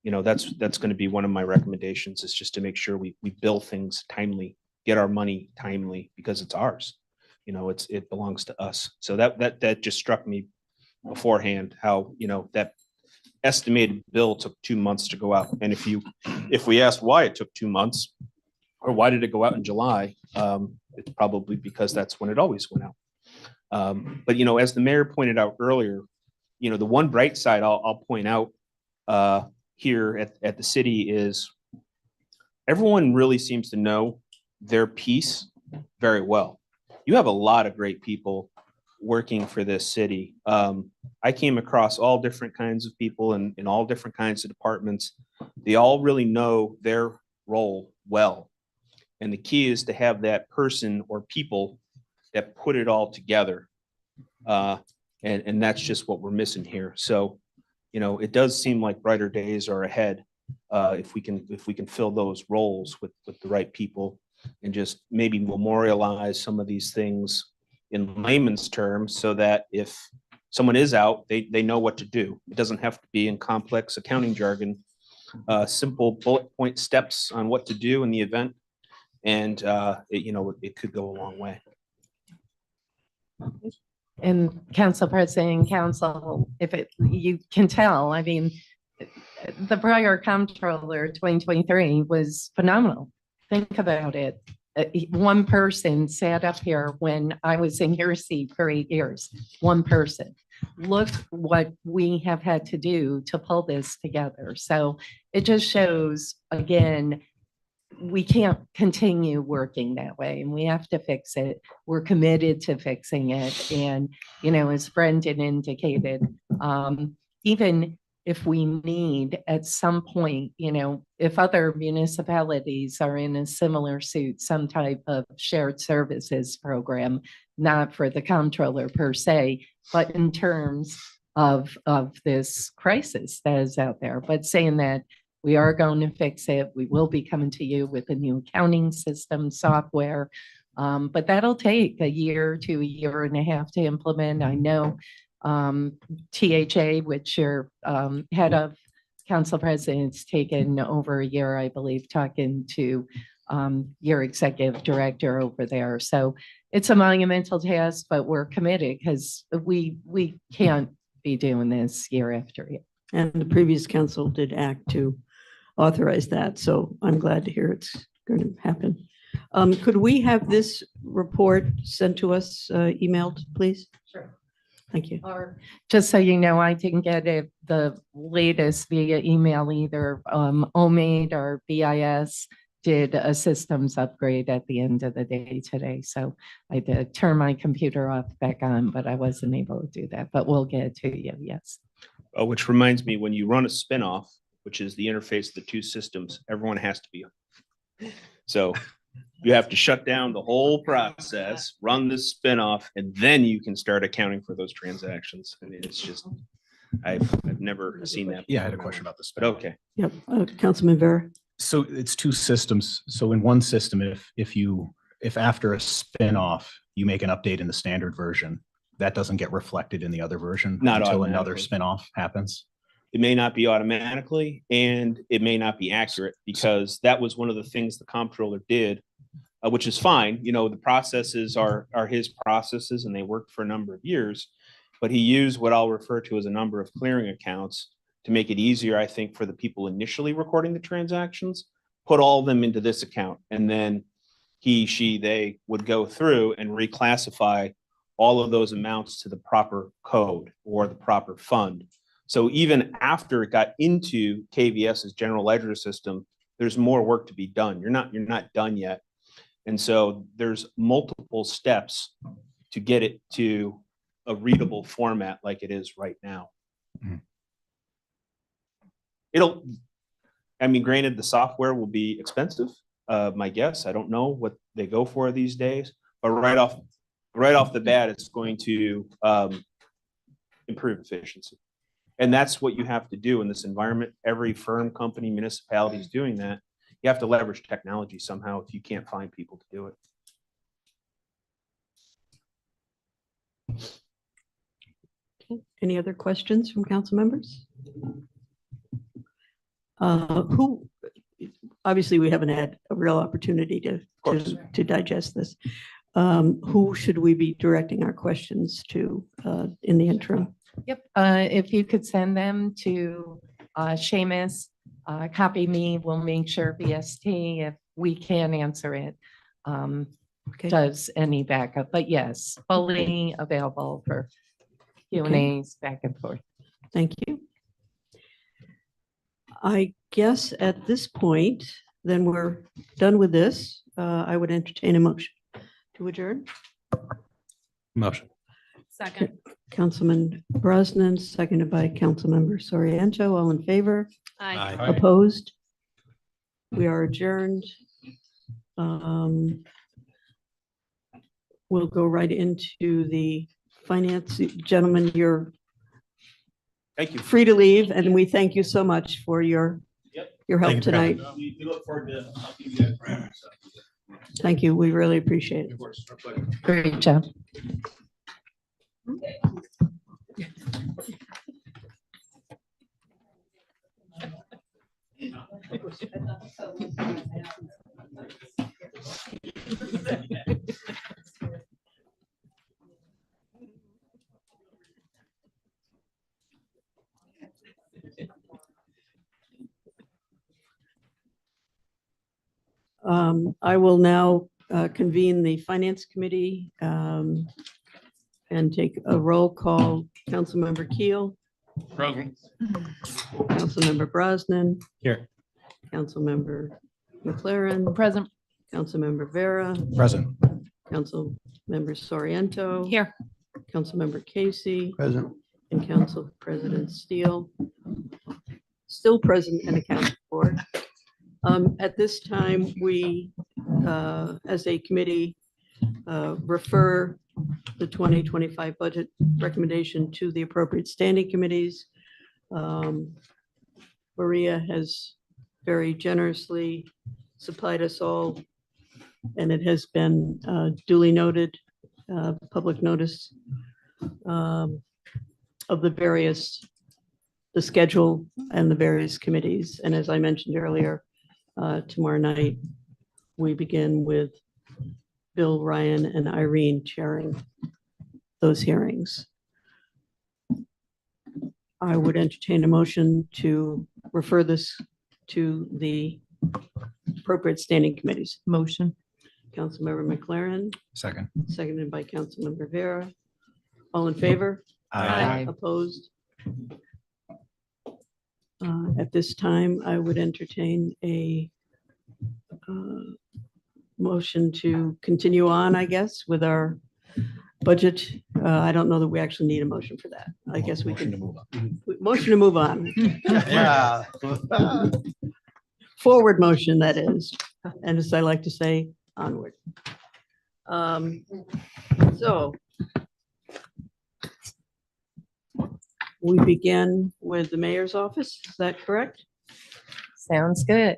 that's going to be one of my recommendations, is just to make sure we bill things timely, get our money timely, because it's ours. It belongs to us. So that just struck me beforehand, how, that estimated bill took 2 months to go out. And if we asked why it took 2 months, or why did it go out in July, it's probably because that's when it always went out. But, as the mayor pointed out earlier, the one bright side I'll point out, here at the city is everyone really seems to know their piece very well. You have a lot of great people working for this city. I came across all different kinds of people in all different kinds of departments. They all really know their role well. And the key is to have that person or people that put it all together. And that's just what we're missing here. So, you know, it does seem like brighter days are ahead if we can fill those roles with the right people and just maybe memorialize some of these things in layman's terms so that if someone is out, they know what to do. It doesn't have to be in complex accounting jargon, simple bullet point steps on what to do in the event. And, it could go a long way. And Council President, Council, you can tell, I mean, the prior comptroller 2023 was phenomenal. Think about it. One person sat up here when I was in your seat for 8 years. One person. Look what we have had to do to pull this together. So it just shows, again, we can't continue working that way and we have to fix it. We're committed to fixing it. And, as Brendan indicated, even if we need at some point, if other municipalities are in a similar suit, some type of shared services program, not for the comptroller per se, but in terms of this crisis that is out there, but saying that we are going to fix it. We will be coming to you with a new accounting system software, but that'll take a year to a year and a half to implement. I know THA, which your head of council president's taken over a year, I believe, talking to your executive director over there. So it's a monumental task, but we're committed because we can't be doing this year after year. And the previous council did act to authorize that. So I'm glad to hear it's going to happen. Could we have this report sent to us, emailed, please? Sure. Thank you. Or just so you know, I didn't get it the latest via email either. OMAID or BIS did a systems upgrade at the end of the day today. So I did turn my computer off back on, but I wasn't able to do that, but we'll get it to you. Yes. Which reminds me, when you run a spinoff, which is the interface of the two systems, everyone has to be on. So you have to shut down the whole process, run this spinoff, and then you can start accounting for those transactions. I mean, it's just, I've never seen that. Yeah, I had a question about this. But okay. Yep. Councilman Vera. So it's two systems. So in one system, if after a spin-off, you make an update in the standard version, that doesn't get reflected in the other version Not until another automatically. spin-off happens. It may not be automatically, and it may not be accurate, because that was one of the things the comptroller did, which is fine. The processes are his processes and they worked for a number of years, but he used what I'll refer to as a number of clearing accounts to make it easier, I think, for the people initially recording the transactions, put all of them into this account. And then they would go through and reclassify all of those amounts to the proper code or the proper fund. So even after it got into KVS's general ledger system, there's more work to be done. You're not done yet. And so there's multiple steps to get it to a readable format like it is right now. Mhm. Granted, the software will be expensive. My guess, I don't know what they go for these days, but right off the bat, it's going to improve efficiency. And that's what you have to do in this environment. Every firm, company, municipality is doing that. You have to leverage technology somehow if you can't find people to do it. Any other questions from council members? Obviously, we haven't had a real opportunity to digest this. Who should we be directing our questions to in the interim? Yep. If you could send them to Seamus, copy me, we'll make sure BST, if we can answer it, Okay. does any backup. But yes, fully available for Q&As back and forth. Thank you. I guess at this point, then we're done with this. I would entertain a motion to adjourn. Motion. Second. Councilman Brosnan, seconded by Councilmember Soriento. All in favor? Aye. Opposed? We are adjourned. We'll go right into the finance. Gentlemen, you're Thank you. free to leave, and we thank you so much for your Yep. help tonight. We look forward to helping you guys around. Thank you. We really appreciate it. Of course, our pleasure. Great job. I will now convene the Finance Committee and take a roll call. Councilmember Keel, Present. Councilmember Brosnan. Here. Councilmember McLaren, Present. Councilmember Vera, Present. Councilmember Soriento. Here. Councilmember Casey, Present. and Council President Steele. Still present and accounted for. At this time, we, as a committee, refer the 2025 budget recommendation to the appropriate standing committees. Maria has very generously supplied us all, and it has been duly noted, public notice of the schedule and the various committees. And as I mentioned earlier, tomorrow night, we begin with Bill, Ryan, and Irene chairing those hearings. I would entertain a motion to refer this to the appropriate standing committees. Motion. Councilmember McLaren, Second. seconded by Councilmember Vera. All in favor? Aye. Opposed? At this time, I would entertain a motion to continue on, I guess, with our budget. I don't know that we actually need a motion for that. I guess we can. Motion to move on. Yeah. Forward motion, that is. And as I like to say, onward. So we begin with the mayor's office. Is that correct? Sounds good.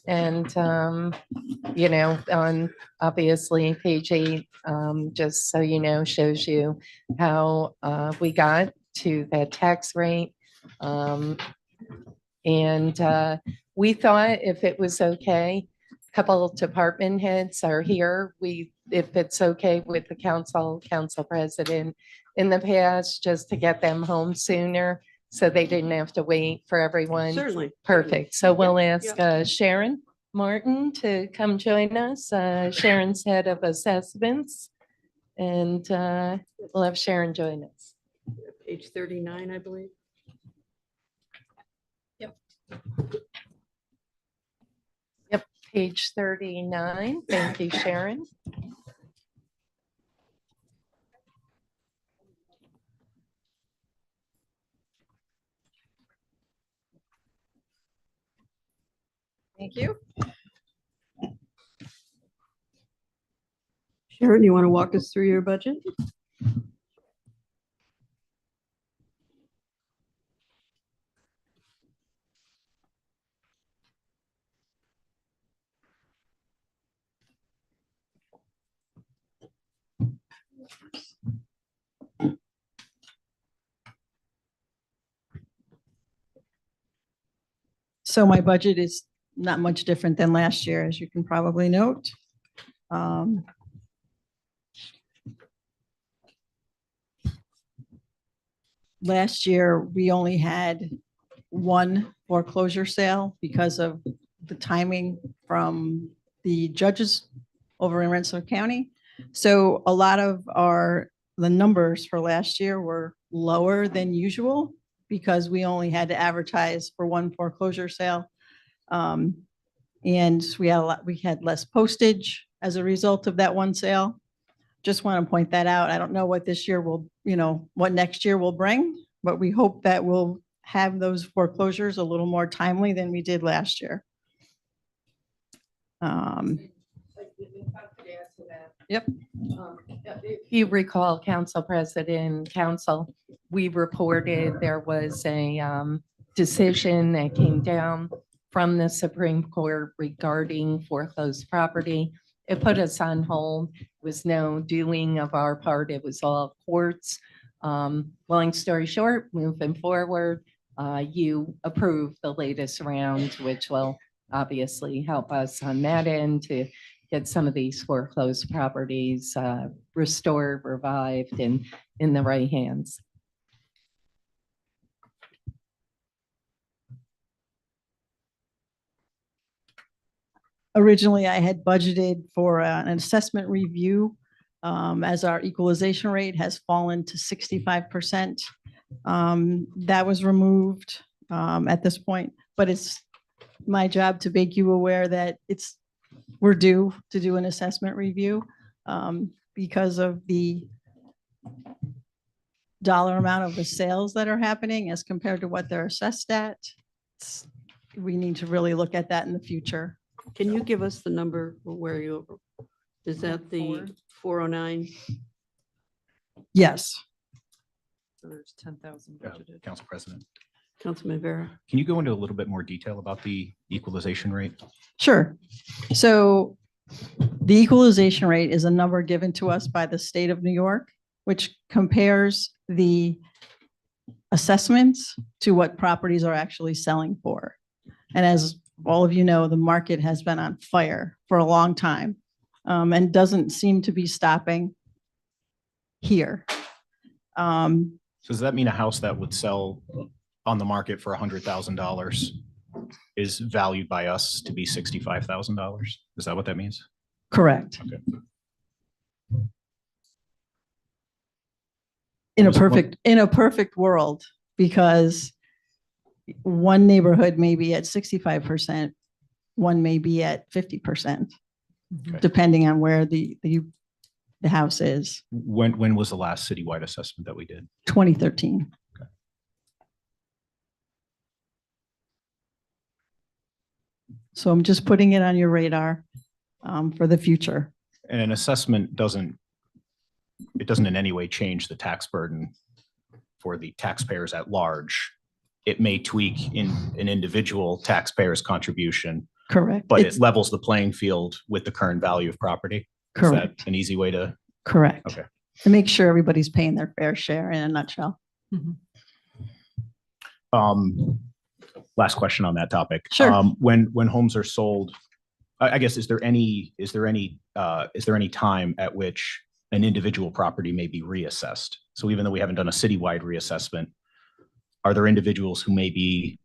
And, you know, on obviously page 8, just so you know, shows you how we got to that tax rate. And we thought if it was okay, a couple of department heads are here. If it's okay with the council president in the past, just to get them home sooner so they didn't have to wait for everyone. Certainly. Perfect. So we'll Yeah, ask Sharon Martin to come join us. Sharon's head of assessments. And we'll have Sharon join us. Page 39, I believe. Yep, page 39. Thank you, Sharon. Thank you. Sharon, you want to walk us through your budget? So my budget is not much different than last year, as you can probably note. Last year, we only had one foreclosure sale because of the timing from the judges over in Rensselaer County. So a lot of the numbers for last year were lower than usual. because we only had to advertise for one foreclosure sale. And we had less postage as a result of that one sale. Just want to point that out. I don't know what this year will, what next year will bring, but we hope that we'll have those foreclosures a little more timely than we did last year. Yep. If you recall, Council President, Council, we reported there was a decision that came down from the Supreme Court regarding foreclosed property. It put us on hold. There was no doing of our part. It was all courts. Long story short, moving forward, you approved the latest round, which will obviously help us on that end to get some of these foreclosed properties restored, revived, and in the right hands. Originally, I had budgeted for an assessment review as our equalization rate has fallen to 65%. That was removed at this point, but it's my job to make you aware that we're due to do an assessment review because of the dollar amount of the sales that are happening as compared to what they're assessed at. We need to really look at that in the future. Can you give us the number where is that the 409? Yes. So there's 10,000 Yeah, budgeted. Council President, Councilman Vera? can you go into a little bit more detail about the equalization rate? Sure. So the equalization rate is a number given to us by the state of New York, which compares the assessments to what properties are actually selling for. And as all of you know, the market has been on fire for a long time and doesn't seem to be stopping here. So does that mean a house that would sell on the market for $100,000 is valued by us to be $65,000? Is that what that means? Correct. Okay. In Was it a perfect world, because one neighborhood may be at 65%, one may be at 50%, Okay. depending on where the house is. When was the last citywide assessment that we did? 2013. Okay. So I'm just putting it on your radar for the future. And an assessment doesn't in any way change the tax burden for the taxpayers at large. It may tweak in an individual taxpayer's contribution, Correct. but It's it levels the playing field with the current value of property. Is correct. that an easy way to? Correct. Okay. To make sure everybody's paying their fair share in a nutshell. Last question on that topic. Sure. When homes are sold, I guess, is there any time at which an individual property may be reassessed? So even though we haven't done a citywide reassessment, are there individuals who may be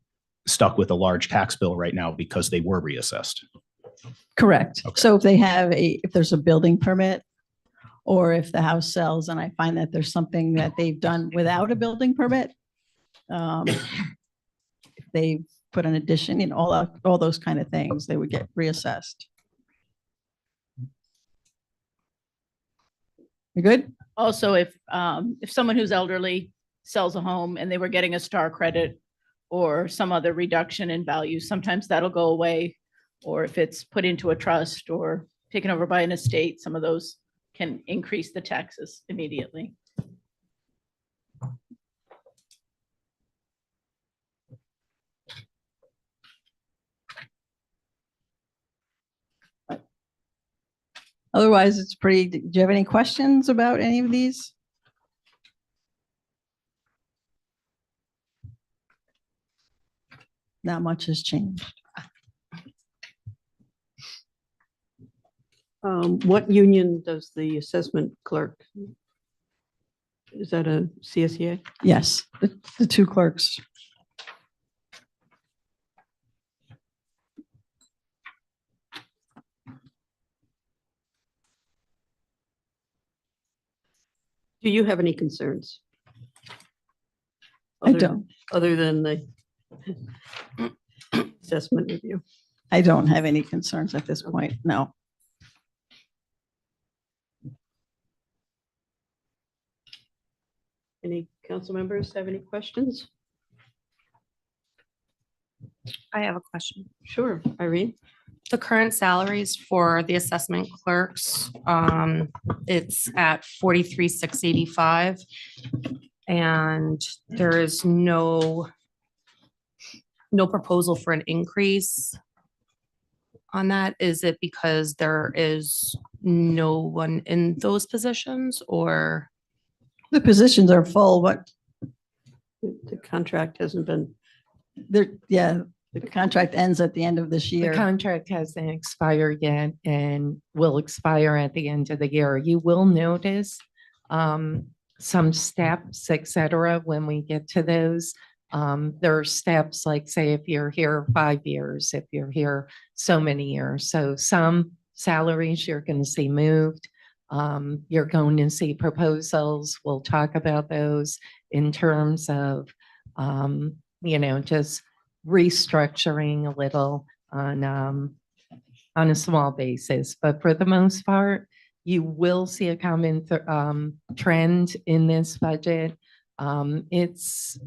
stuck with a large tax bill right now because they were reassessed? Correct. Okay. So if there's a building permit, or if the house sells and I find that there's something that they've done without a building permit, if they put an addition, all those kind of things, they would get reassessed. You good? Also, if someone who's elderly sells a home and they were getting a star credit or some other reduction in value, sometimes that'll go away. Or if it's put into a trust or taken over by an estate, some of those can increase the taxes immediately. Otherwise, it's pretty, do you have any questions about any of these? Not much has changed. What union does the assessment clerk? Is that a CSEA? Yes, the two clerks. Do you have any concerns? I other- don't. Other than the assessment review. I don't have any concerns at this point. No. Any council members have any questions? I have a question. Sure, Irene? The current salaries for the assessment clerks, it's at 43,685. And there is no proposal for an increase on that. Is it because there is no one in those positions or? The positions are full, but The contract hasn't been, yeah, the contract ends at the end of this The year. contract hasn't expired yet and will expire at the end of the year. You will notice some steps, et cetera, when we get to those. There are steps like, say, if you're here 5 years, if you're here so many years. So some salaries you're going to see moved. You're going to see proposals. We'll talk about those in terms of, just restructuring a little on a small basis. But for the most part, you will see a common trend in this budget. It's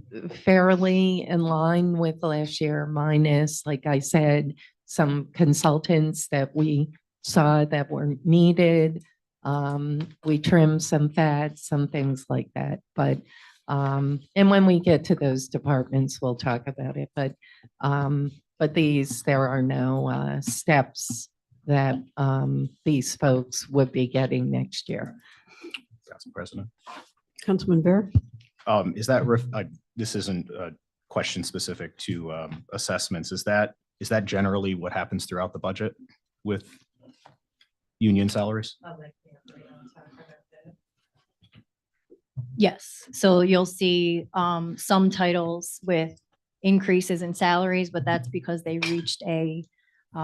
fairly in line with last year, minus, like I said, some consultants that we saw that were needed. We trimmed some fat, some things like that. But and when we get to those departments, we'll talk about it. But there are no steps that these folks would be getting next year. Council President. Councilman Bear? Is that, this isn't a question specific to assessments. Is that generally what happens throughout the budget with union salaries? Yes, so you'll see some titles with increases in salaries, but that's because they reached a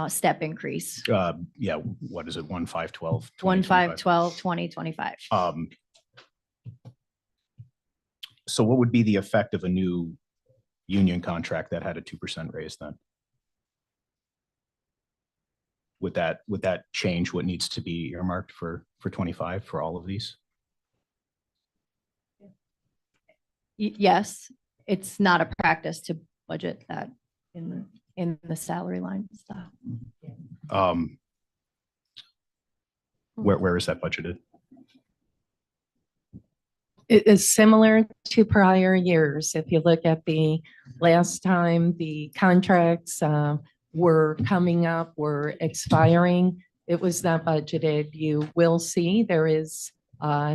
step increase. Yeah, what is it, 1/5/12? 1/5/12, 2025. So what would be the effect of a new union contract that had a 2% raise then? Would that change what needs to be earmarked for 25 for all of these? Yes, it's not a practice to budget that in the salary line stuff. Where is that budgeted? It is similar to prior years. If you look at the last time the contracts were coming up, were expiring, it was not budgeted. You will see there is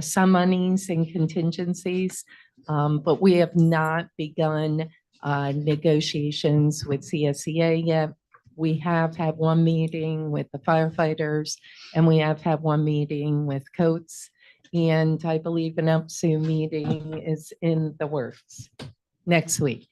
some monies and contingencies, but we have not begun negotiations with CSEA yet. We have had one meeting with the firefighters, and we have had one meeting with Coates. And I believe an UPSU meeting is in the works next week.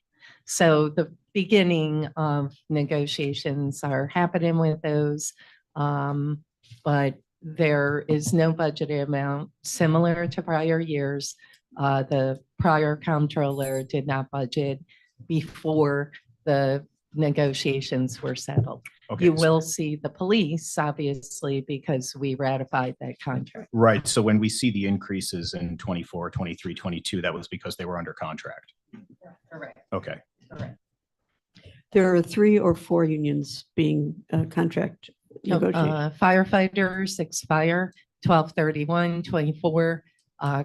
So the beginning of negotiations are happening with those. But there is no budgeted amount similar to prior years. The prior comptroller did not budget before the negotiations were settled. Okay, You will see the police, obviously, because we ratified that contract. Right. So when we see the increases in 24, 23, 22, that was because they were under contract. Correct. Okay. There are 3 or 4 unions being contract negotiated. Firefighters expire 12/31/24.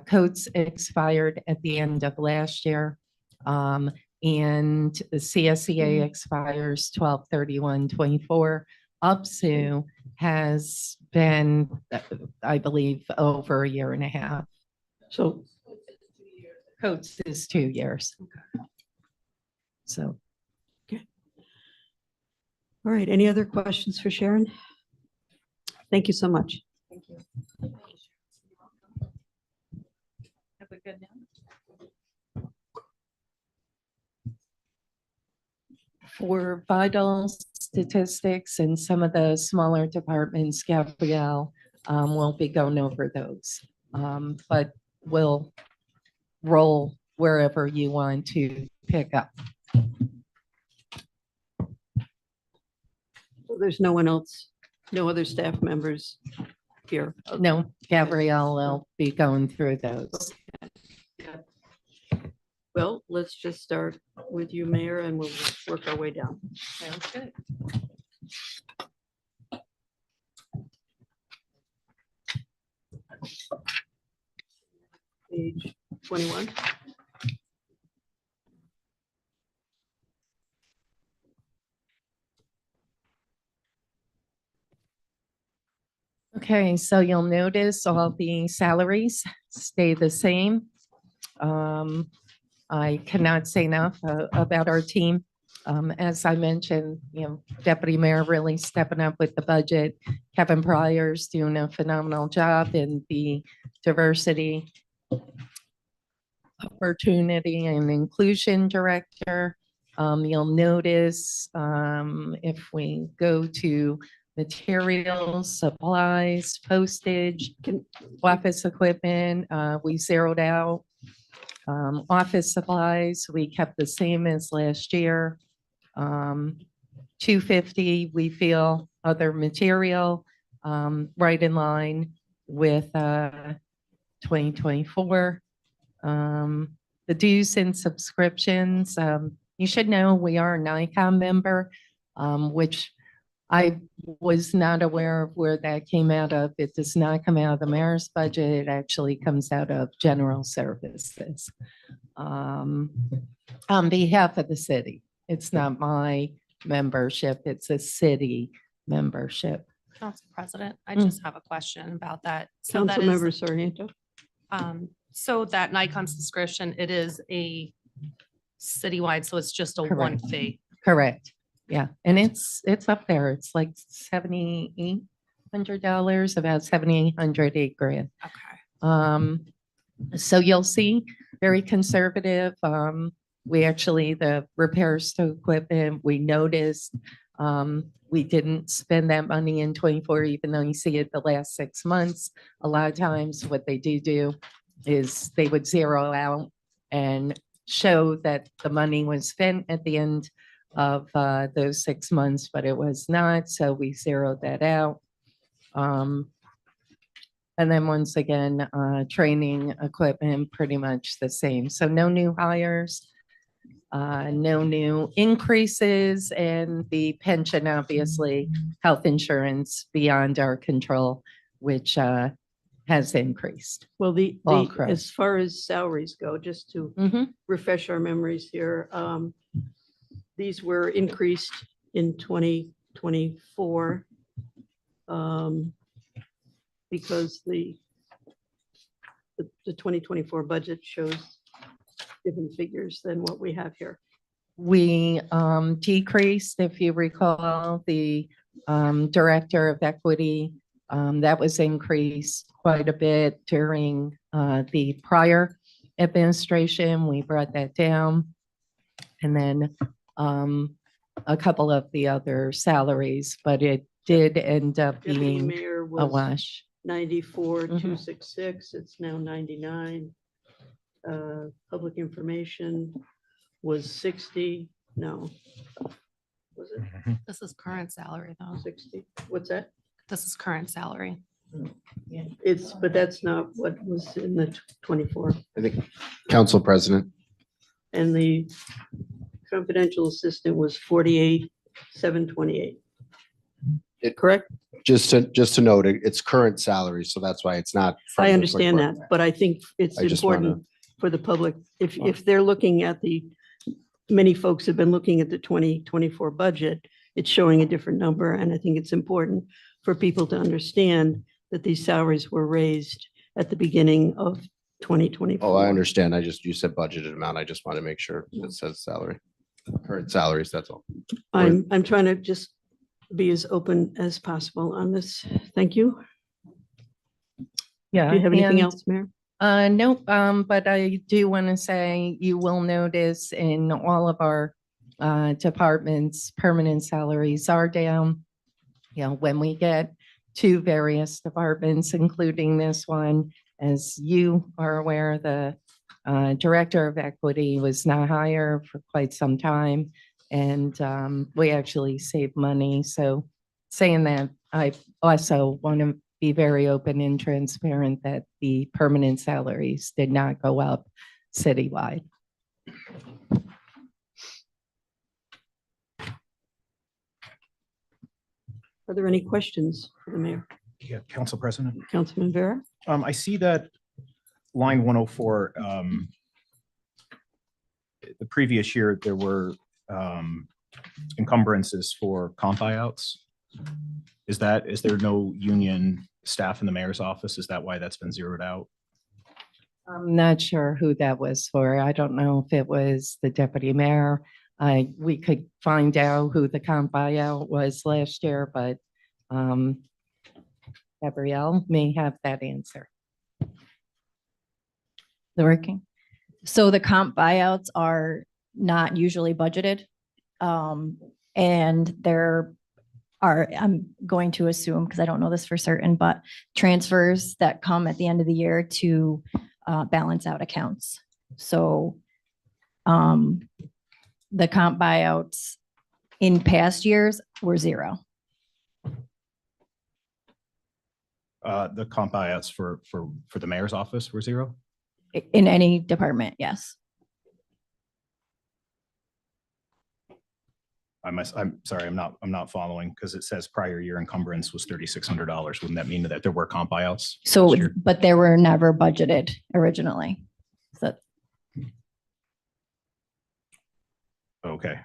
Coates expired at the end of last year. And the CSEA expires 12/31/24. UPSU has been, I believe, over a year and a half. So Coates is 2 years. So. all right, any other questions for Sharon? Thank you so much. Thank you. Have a good night. For vital statistics and some of the smaller departments, Gabrielle will be going over those. But we'll roll wherever you want to pick up. There's no one else, no other staff members here. No, Gabrielle will be going through those. Well, let's just start with you, Mayor, and we'll work our way down. Sounds good. Page 21. Okay, so you'll notice all the salaries stay the same. I cannot say enough about our team. As I mentioned, Deputy Mayor really stepping up with the budget. Kevin Pryor's doing a phenomenal job in the diversity, opportunity and inclusion director. You'll notice if we go to materials, supplies, postage, office equipment, we zeroed out. Office supplies, we kept the same as last year. 250, we feel other material, right in line with 2024. The dues and subscriptions, you should know we are a NICOM member, which I was not aware of where that came out of. It does not come out of the mayor's budget. It actually comes out of general services. On behalf of the city, it's not my membership, it's a city membership. Council President, I Mm. just have a question about that. So that Councilmember is, Sargento. so that Nikon subscription, it is a citywide, so it's just a one Correct. fee. Correct. Yeah, and it's up there. It's like $7,800, about $7,800, $8,000. Okay. So you'll see very conservative. We actually, the repairs to equipment, we noticed, we didn't spend that money in 24, even though you see it the last 6 months. A lot of times what they do is they would zero out and show that the money was spent at the end of those 6 months, but it was not. So we zeroed that out. And then once again, training equipment, pretty much the same. So no new hires, no new increases, and the pension, obviously, health insurance beyond our control, which has increased. Well, All correct. as far as salaries go, just to Mhm. refresh our memories here, these were increased in 2024 because the 2024 budget shows different figures than what we have here. We decreased, if you recall, the Director of Equity. That was increased quite a bit during the prior administration. We brought that down. And then a couple of the other salaries, but it did end up Deputy being Mayor a was wash. 94,266. It's now 99. Public information was 60. No. Was it This is current salary though. 60? What's that? This is current salary. But that's not what was in the 24. I think, Council President, And the confidential assistant was 48,728. Correct? just to note, it's current salary, so that's why it's not. from I the understand that, 24. but I think it's I just wanna- important for the public. If they're looking at many folks have been looking at the 2024 budget, it's showing a different number. And I think it's important for people to understand that these salaries were raised at the beginning of 2024. Oh, I understand. You said budgeted amount. I just want to make sure it says salary, current salaries, that's all. I'm trying to just be as open as possible on this. Thank you. Yeah. Do you have anything and- else, Mayor? Nope, but I do want to say, you will notice in all of our departments, permanent salaries are down. When we get to various departments, including this one, as you are aware, the Director of Equity was not hired for quite some time, and we actually saved money. So saying that, I also want to be very open and transparent that the permanent salaries did not go up citywide. Are there any questions for the mayor? Yeah, Council President. Councilman Vera? I see that line 104, the previous year, there were encumbrances for comp buyouts. Is there no union staff in the mayor's office? Is that why that's been zeroed out? I'm not sure who that was for. I don't know if it was the deputy mayor. We could find out who the comp buyout was last year, but Gabrielle may have that answer. Working. So the comp buyouts are not usually budgeted. And there are, I'm going to assume, because I don't know this for certain, but transfers that come at the end of the year to balance out accounts. So the comp buyouts in past years were zero. The comp buyouts for the mayor's office were zero? In any department, yes. I'm sorry, I'm not following, because it says prior year encumbrance was $3,600. Wouldn't that mean that there were comp buyouts? So, last year? but they were never budgeted originally. So Okay.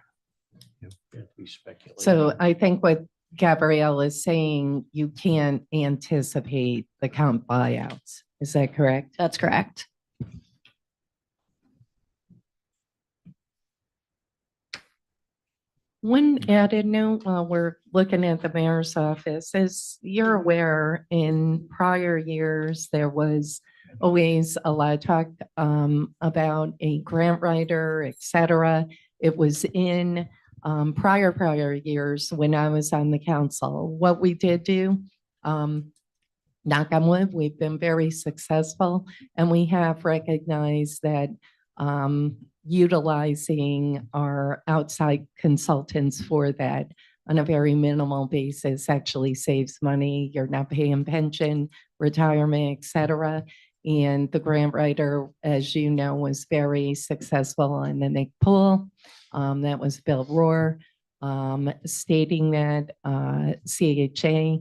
So I think what Gabrielle is saying, you can't anticipate the comp buyouts. Is that correct? that's correct. One added note while we're looking at the mayor's office, as you're aware, in prior years, there was always a lot of talk about a grant writer, et cetera. It was in prior years when I was on the council. What we did do, knock on wood, we've been very successful, and we have recognized that utilizing our outside consultants for that on a very minimal basis actually saves money. You're not paying pension, retirement, et cetera. And the grant writer, as you know, was very successful on the Nick Pool. That was Bill Rohr, stating that CHA,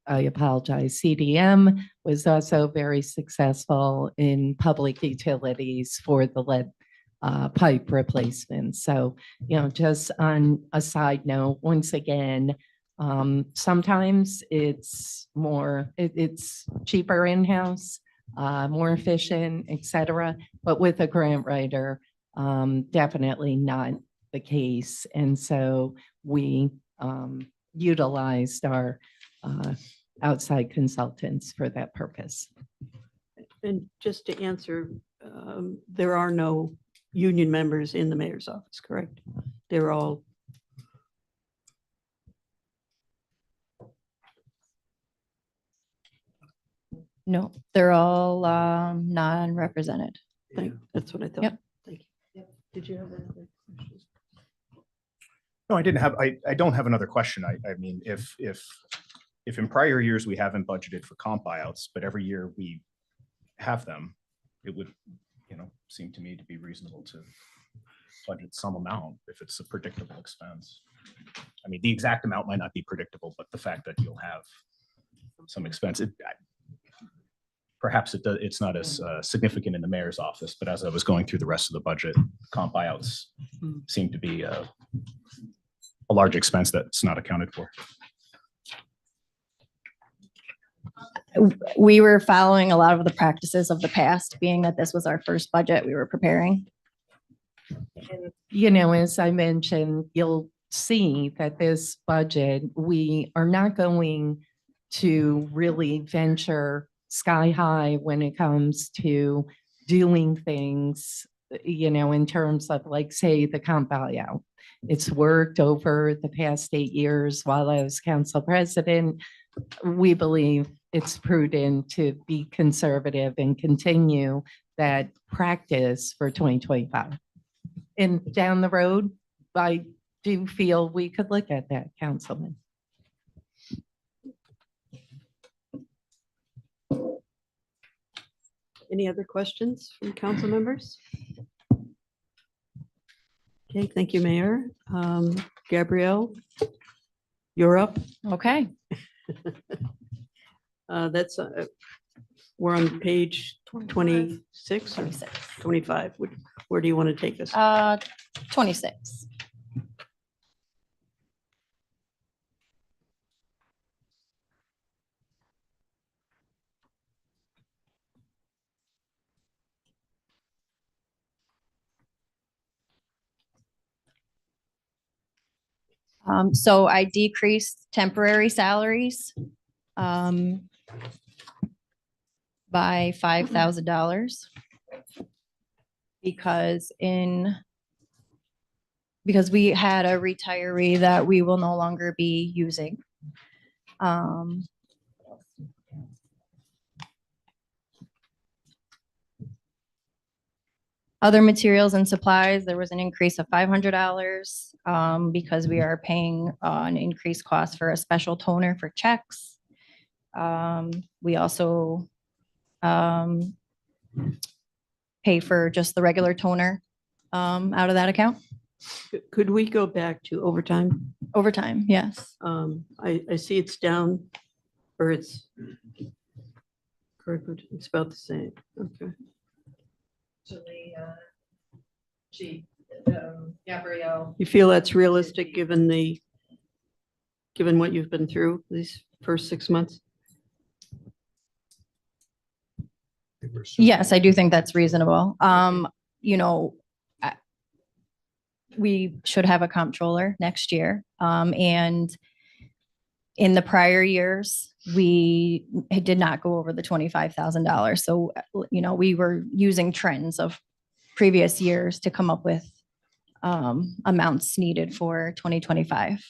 I apologize, CDM was also very successful in public utilities for the lead pipe replacement. So, just on a side note, once again, sometimes it's it's cheaper in-house, more efficient, et cetera. But with a grant writer, definitely not the case. And so we utilized our outside consultants for that purpose. And just to answer, there are no union members in the mayor's office, correct? They're all. No, they're all non-represented. That's what I thought. Yep. Thank you. Did you have any other questions? No, I didn't have, I don't have another question. I mean, if in prior years we haven't budgeted for comp buyouts, but every year we have them, it would, seem to me to be reasonable to budget some amount if it's a predictable expense. I mean, the exact amount might not be predictable, but the fact that you'll have some expense, perhaps it's not as significant in the mayor's office, but as I was going through the rest of the budget, comp buyouts seem to be a large expense that's not accounted for. We were following a lot of the practices of the past, being that this was our first budget we were preparing. As I mentioned, you'll see that this budget, we are not going to really venture sky high when it comes to doing things, in terms of, like, say, the comp buyout. It's worked over the past 8 years while I was council president. we believe it's prudent to be conservative and continue that practice for 2025. And down the road, I do feel we could look at that, Councilman. Any other questions from council members? Okay, thank you, Mayor. Gabrielle, you're up. Okay. That's, we're on page 26 or 25. Where do you want to take us? 26. So I decreased temporary salaries by $5,000 because we had a retiree that we will no longer be using. Other materials and supplies, there was an increase of $500 because we are paying an increased cost for a special toner for checks. We also pay for just the regular toner out of that account. Could we go back to overtime? Overtime, yes. I see it's down, or it's correct, it's about the same. Okay. Actually, Chief, Gabrielle. You feel that's realistic, given what you've been through these first 6 months? Yes, I do think that's reasonable. You know, we should have a comptroller next year. And in the prior years, we did not go over the $25,000. So, you know, we were using trends of previous years to come up with amounts needed for 2025.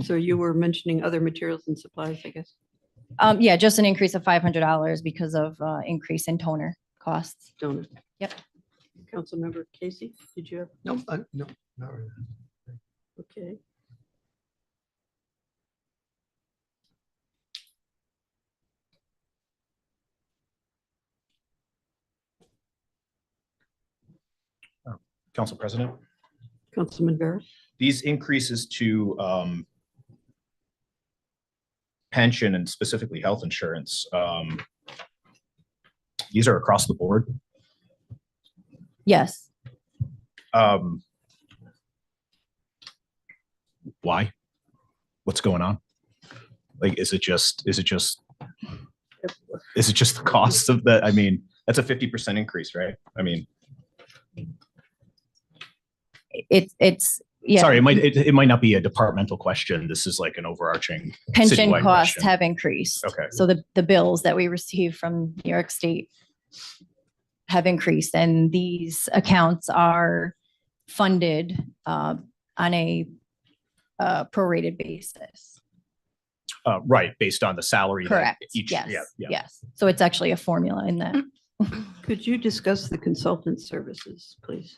So you were mentioning other materials and supplies, I guess. Yeah, just an increase of $500 because of increase in toner costs. Donor. Yep. Councilmember Casey, did you have? No, no, not really. Okay. Council President, Councilman Vera. these increases to pension and specifically health insurance, these are across the board. Yes. Why? What's going on? Like, is it just the cost of that? I mean, that's a 50% increase, right? I mean, It's yeah. sorry, it might not be a departmental question. This is like an overarching Pension citywide costs question. have increased. Okay. So the bills that we receive from New York State have increased, and these accounts are funded on a prorated basis. Right, based on the salary. that Correct. Each, Yes. yeah, yeah. Yes. So it's actually a formula in that. Could you discuss the consultant services, please?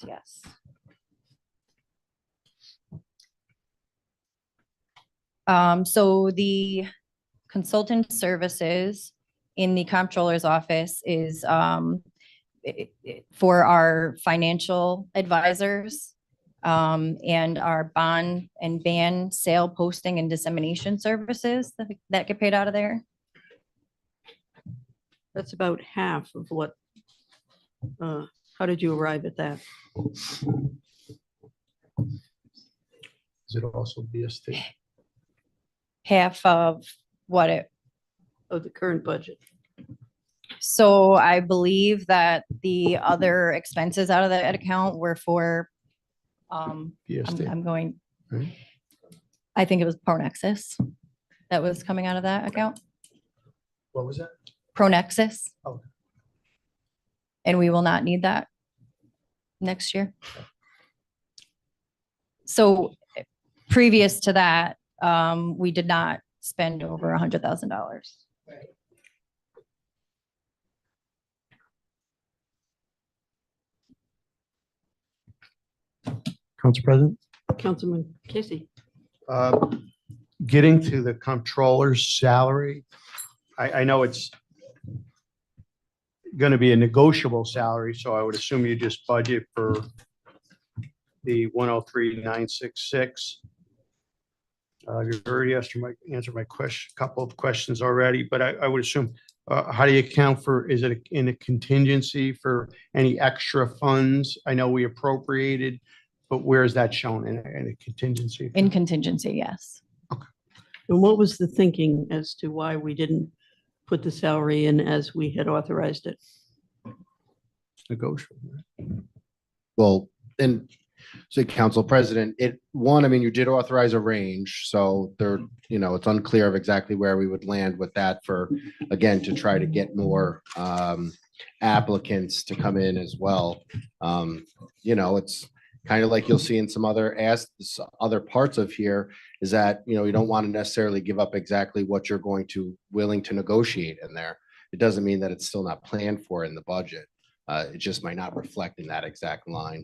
Yes. So the consultant services in the comptroller's office is for our financial advisors and our bond and ban sale posting and dissemination services that get paid out of there. That's about half of what, how did you arrive at that? Is it also BST? Half of what it, Of the current budget? so I believe that the other expenses out of that account were for BSD. I'm going, Right. I think it was Pronexus that was coming out of that account, What was that? Pronexus. Oh. And we will not need that next year. So previous to that, we did not spend over $100,000. Council President? Councilman Casey. Getting to the comptroller's salary, I know it's going to be a negotiable salary, so I would assume you just budget for the 103,966. You've already answered my question, couple of questions already, but I would assume, how do you account for, is it in a contingency for any extra funds? I know we appropriated, but where is that shown in a contingency? In contingency, yes. And what was the thinking as to why we didn't put the salary in as we had authorized it? It's negotiable. Right? Well, and so Council President, I mean, you did authorize a range, so there, it's unclear of exactly where we would land with that for, again, to try to get more applicants to come in as well. It's kind of like you'll see in some other parts of here is that, you don't want to necessarily give up exactly what you're willing to negotiate in there. It doesn't mean that it's still not planned for in the budget. It just might not reflect in that exact line.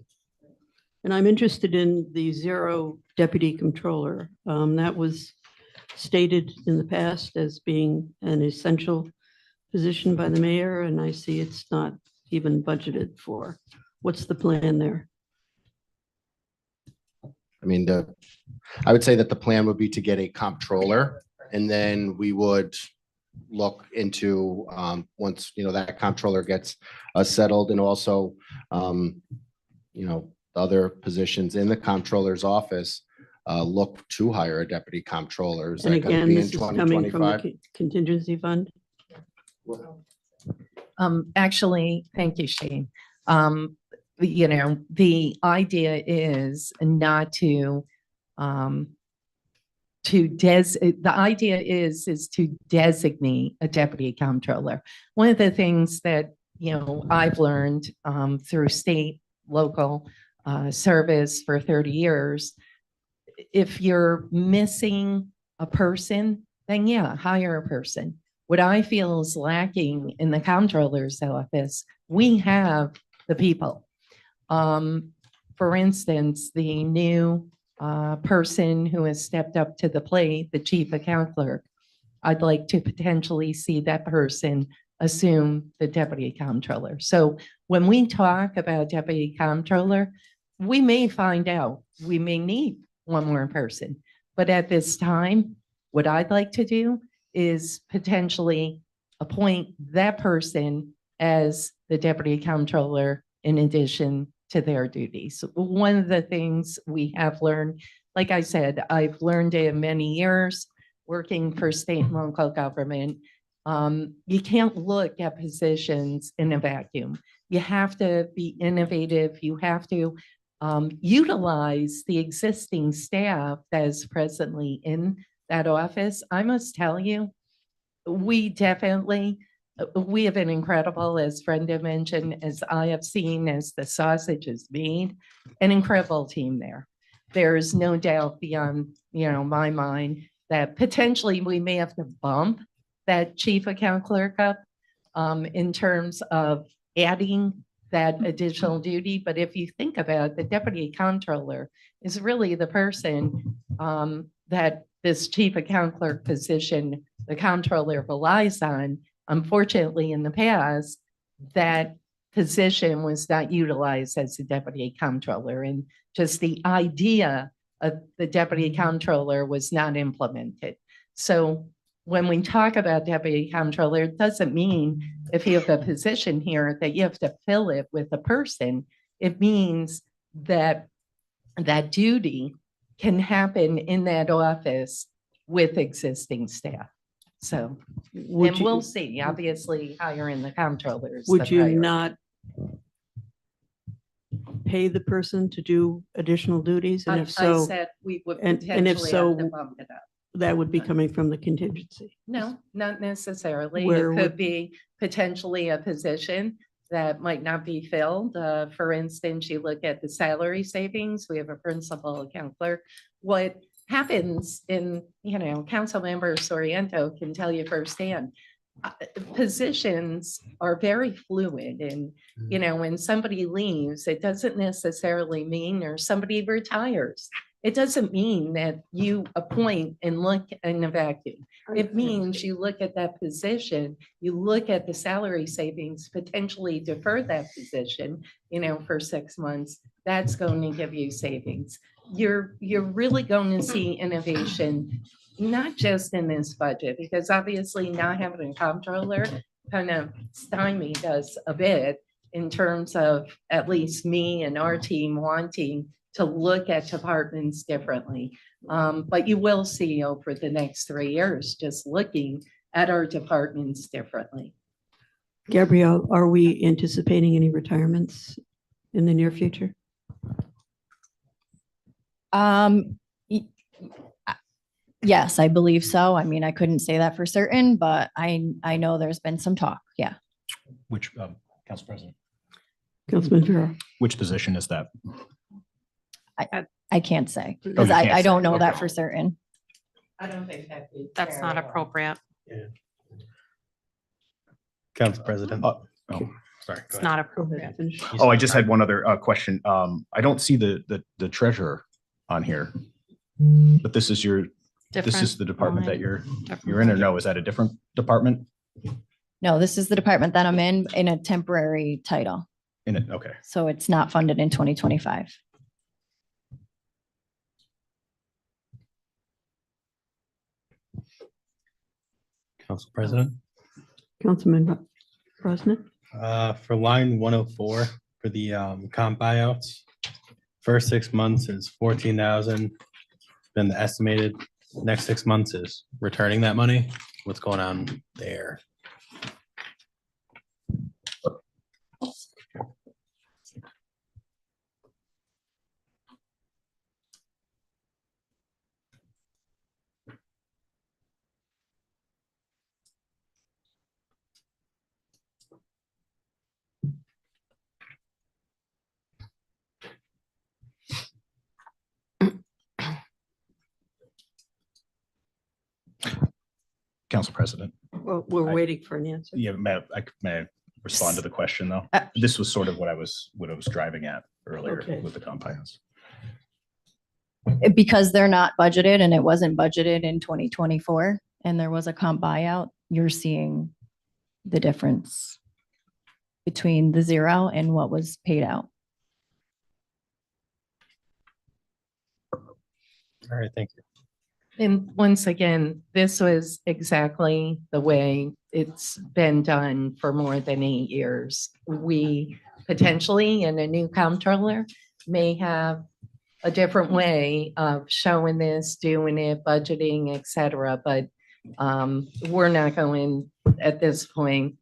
And I'm interested in the 0 deputy controller. That was stated in the past as being an essential position by the mayor, and I see it's not even budgeted for. What's the plan there? I mean, I would say that the plan would be to get a comptroller, and then we would look into, once, that comptroller gets settled, and also, other positions in the comptroller's office, look to hire a deputy comptroller. Is And that gonna again, be in this is coming from the 2025? contingency fund? Actually, thank you, Shane. The idea is not to, the idea is to designate a deputy comptroller. One of the things that, I've learned through state, local service for 30 years, if you're missing a person, then yeah, hire a person. What I feel is lacking in the comptroller's office, we have the people. For instance, the new person who has stepped up to the plate, the chief account clerk, I'd like to potentially see that person assume the deputy comptroller. So when we talk about deputy comptroller, we may find out we may need one more person. But at this time, what I'd like to do is potentially appoint that person as the deputy comptroller in addition to their duties. One of the things we have learned, like I said, I've learned in many years working for state and local government, you can't look at positions in a vacuum. You have to be innovative. You have to utilize the existing staff that is presently in that office. I must tell you, we have an incredible, as Brenda mentioned, as I have seen, as the sausage is made, an incredible team there. There's no doubt beyond, my mind that potentially we may have to bump that chief account clerk up in terms of adding that additional duty. But if you think about it, the deputy comptroller is really the person that this chief account clerk position, the comptroller relies on. Unfortunately, in the past, that position was not utilized as a deputy comptroller, and just the idea of the deputy comptroller was not implemented. So when we talk about deputy comptroller, it doesn't mean if you have a position here that you have to fill it with a person. It means that that duty can happen in that office with existing staff. So, Would and you- we'll see, obviously, hiring the comptrollers. Would you not pay the person to do additional duties? And I if so, said we would and if potentially so, have to bump it up. that would be coming from the contingency. No, not necessarily. It Where could would- be potentially a position that might not be filled. For instance, you look at the salary savings, we have a principal account clerk. What happens in, Councilmember Soriento can tell you firsthand. Positions are very fluid and, when somebody leaves, it doesn't necessarily mean or somebody retires. It doesn't mean that you appoint and look in a vacuum. It means you look at that position, you look at the salary savings, potentially defer that position, for 6 months. That's going to give you savings. You're really going to see innovation, not just in this budget, because obviously not having a comptroller kind of stymied us a bit in terms of at least me and our team wanting to look at departments differently. But you will see over the next 3 years, just looking at our departments differently. Gabrielle, are we anticipating any retirements in the near future? Yes, I believe so. I mean, I couldn't say that for certain, but I know there's been some talk. Yeah. Which, Council President, Councilman Vera? which position is that? I can't say Oh, because you can't I don't say. know that Okay. for certain. I don't think that'd be. That's fair not at all. appropriate. Council President. Oh, sorry. It's not appropriate. Oh, I just had one other question. I don't see the treasurer on here. But this is the department that you're in, or no, is that a different department? No, this is the department that I'm in a temporary title. In it, okay. So it's not funded in 2025. Council President. Councilman Brosnan? For line 104 for the comp buyouts, first 6 months is 14,000. Then the estimated next 6 months is returning that money. What's going on there? Council President. Well, we're waiting for an answer. Yeah, may I respond to the question though? This was sort of what I was driving at earlier Okay. with the comp plans. Because they're not budgeted and it wasn't budgeted in 2024 and there was a comp buyout, you're seeing the difference between the 0 and what was paid out. All right, thank you. And once again, this was exactly the way it's been done for more than 8 years. We potentially, in a new comptroller, may have a different way of showing this, doing it, budgeting, et cetera, but we're not going at this point,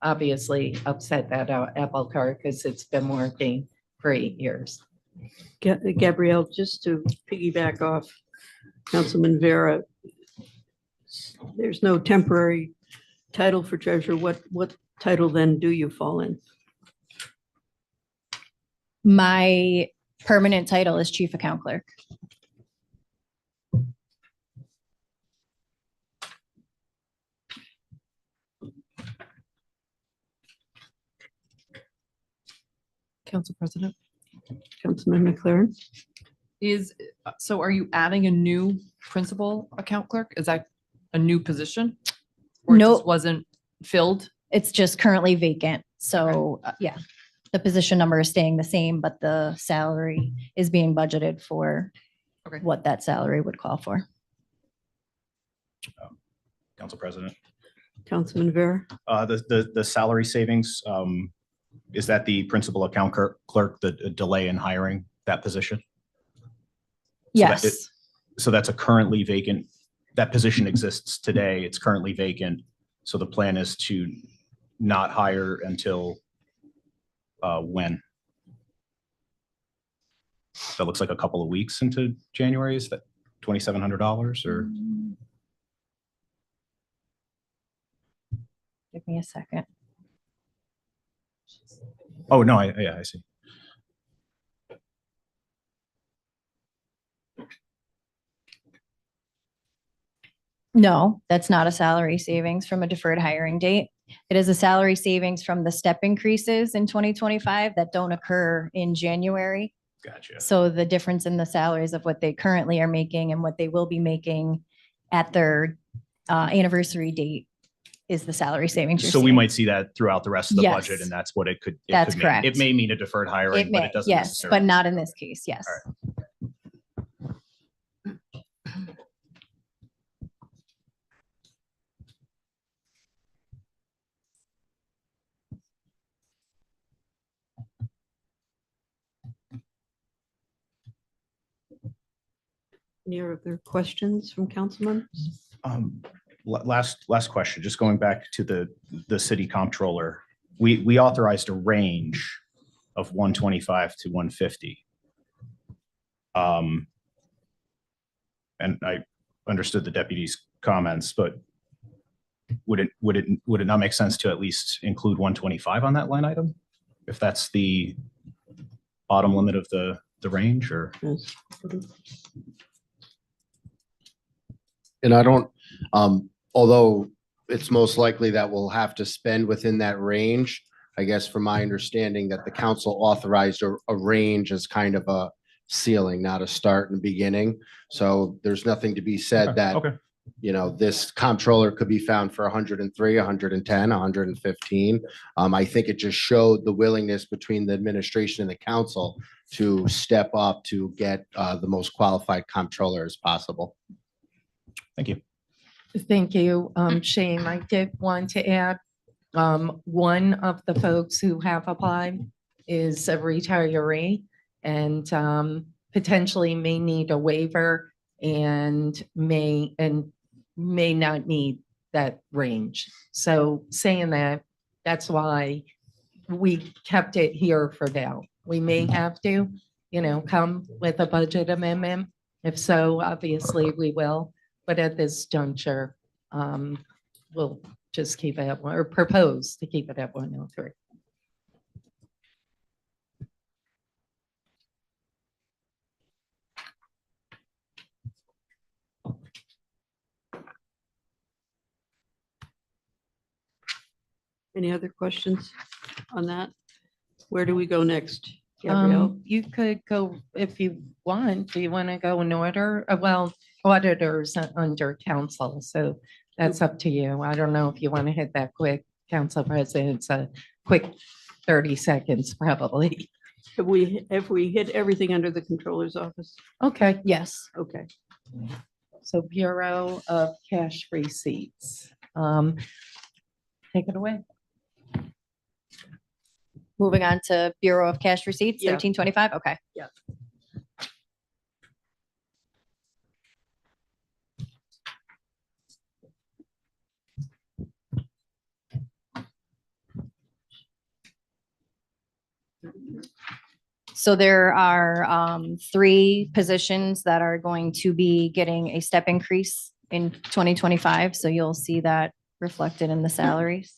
obviously upset that apple cart because it's been working for 8 years. Gabrielle, just to piggyback off Councilman Vera, there's no temporary title for treasurer. What title then do you fall in? My permanent title is chief account clerk. Council President. Councilman McLaren? So are you adding a new principal account clerk? Is that a new position? Or it No. just wasn't filled? It's just currently vacant. So yeah, the position number is staying the same, but the salary is being budgeted for Okay. what that salary would call for. Council President. Councilman Vera? The salary savings, is that the principal account clerk, the delay in hiring that position? So that Yes, So that's a currently vacant, that position exists today. It's currently vacant. So the plan is to not hire until when? that looks like a couple of weeks into January. Is that $2,700 or? Give me a second. Oh, no, yeah, I see. No, that's not a salary savings from a deferred hiring date. It is a salary savings from the step increases in 2025 that don't occur in January. Gotcha. So the difference in the salaries of what they currently are making and what they will be making at their anniversary date is the salary savings. you're So we seeing. might see that throughout the rest of the budget, Yes. and that's what it could. That's mean. correct. It may mean a deferred hiring, It but may, it doesn't. yes, necessarily. but not in this case, yes. All Any other questions from council members? Last question, just going back to the city comptroller. We authorized a range of 125 to 150. And I understood the deputy's comments, but would it not make sense to at least include 125 on that line item? If that's the bottom limit of the range, or? And I don't, although it's most likely that we'll have to spend within that range, I guess from my understanding that the council authorized a range as kind of a ceiling, not a start and beginning. So there's nothing to be said that, Okay. you know, this comptroller could be found for 103, 110, 115. I think it just showed the willingness between the administration and the council to step up to get the most qualified comptroller as possible. Thank you. Thank you, Shane. I did want to add, one of the folks who have applied is a retiree and potentially may need a waiver and may not need that range. So saying that, that's why we kept it here for now. We may have to, come with a budget amendment. If so, obviously we will. But at this juncture, we'll just keep it at one, or propose to keep it at 103. Any other questions on that? Where do we go next? Gabrielle? You could go if you want. Do you want to go in order? Well, auditors under council, so that's up to you. I don't know if you want to hit that quick. Council President, it's a quick 30 seconds probably. Have we hit everything under the controller's office? Okay, Yes. Okay. so Bureau of Cash Receipts. Take it away. Moving on to Bureau of Cash Receipts, Yeah. 1325, okay. Yeah. So there are 3 positions that are going to be getting a step increase in 2025. So you'll see that reflected in the salaries.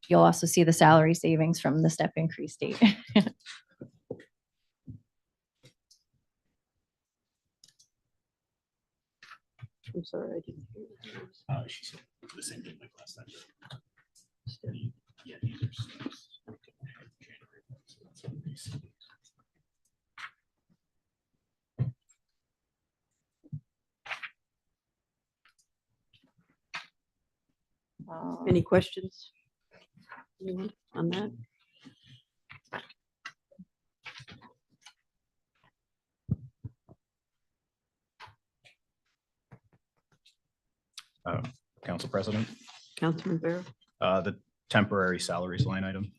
You'll also see the salary savings from the step increase date. I'm sorry, I didn't hear that. She said the same thing like last time. Any questions? Anyone on that? Council President, Councilman Barrow? the temporary salaries line item.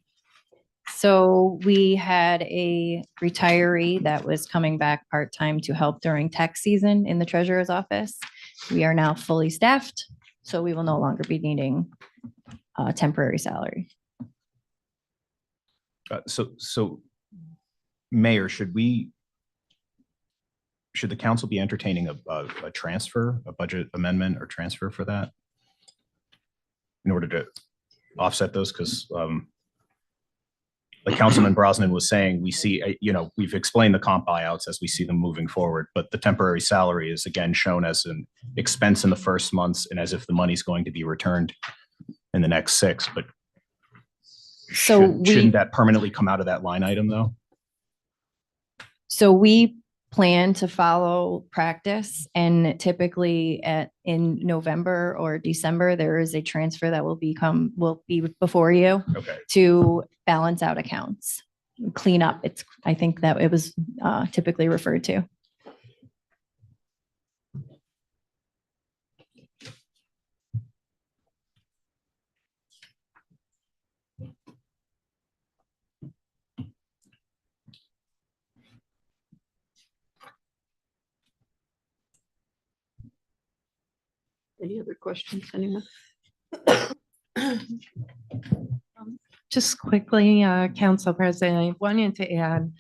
So we had a retiree that was coming back part-time to help during tax season in the treasurer's office. We are now fully staffed, so we will no longer be needing temporary salary. So Mayor, should the council be entertaining a transfer, a budget amendment or transfer for that? In order to offset those, because like Councilman Brosnan was saying, we see, we've explained the comp buyouts as we see them moving forward, but the temporary salary is again shown as an expense in the first months and as if the money's going to be returned in the next 6, but So shouldn't that permanently come out of that line item though? So we plan to follow practice, and typically in November or December, there is a transfer that will be before you Okay. to balance out accounts, clean up. I think that it was typically referred to. Any other questions, anyone? Just quickly, Council President, I wanted to add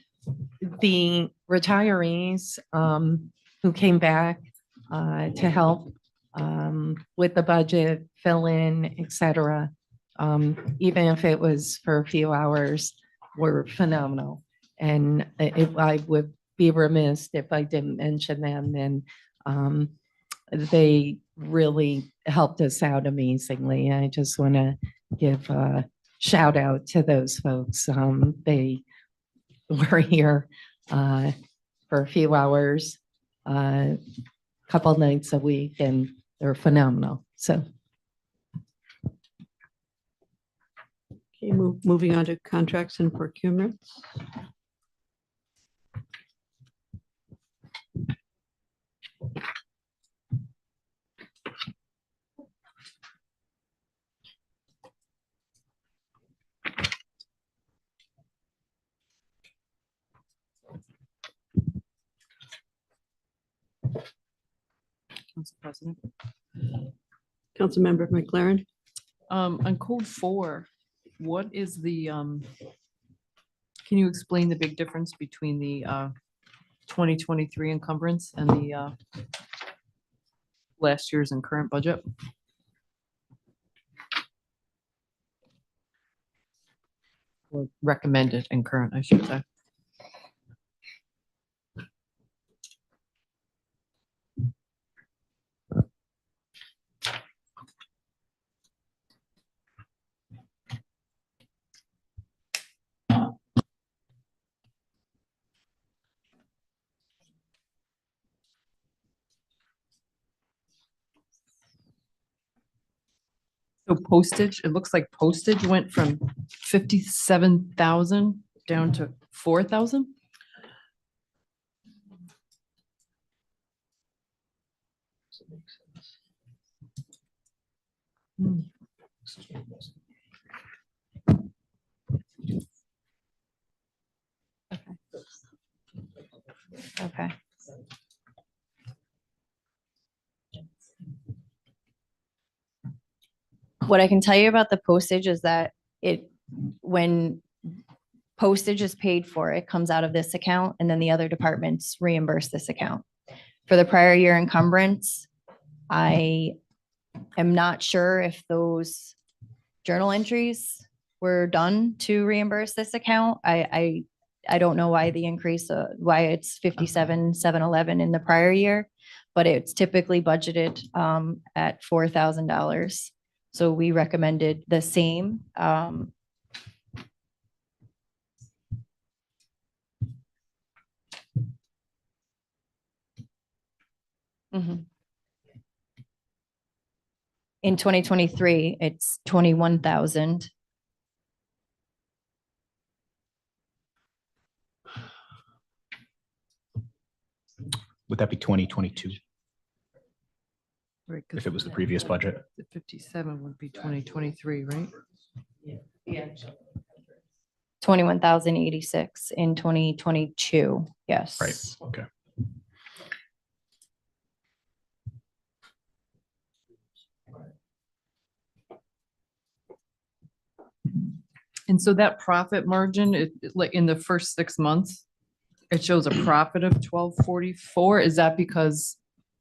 the retirees who came back to help with the budget, fill in, et cetera. Even if it was for a few hours, were phenomenal. And I would be remiss if I didn't mention them. And they really helped us out amazingly. I just want to give a shout out to those folks. They were here for a few hours, couple nights a week, and they're phenomenal. So. Okay, moving on to contracts and procurements. Council President. Councilmember McLaren. On code 4, what is the, can you explain the big difference between the 2023 encumbrance and the last year's and current budget? Or recommended and current, I should say. So postage, it looks like postage went from 57,000 down to 4,000? Okay. What I can tell you about the postage is that when postage is paid for, it comes out of this account, and then the other departments reimburse this account. For the prior year encumbrance, I am not sure if those journal entries were done to reimburse this account. I don't know why the increase, why it's 57,711 in the prior year, but it's typically budgeted at $4,000. So we recommended the same. In 2023, it's 21,000. Would that be 2022 Right, if it was the previous budget? The 57 would be 2023, right? Yeah. 21,086 in 2022. Yes. Right, okay. And so that profit margin, like in the first 6 months, It shows a profit of 1244. Is that because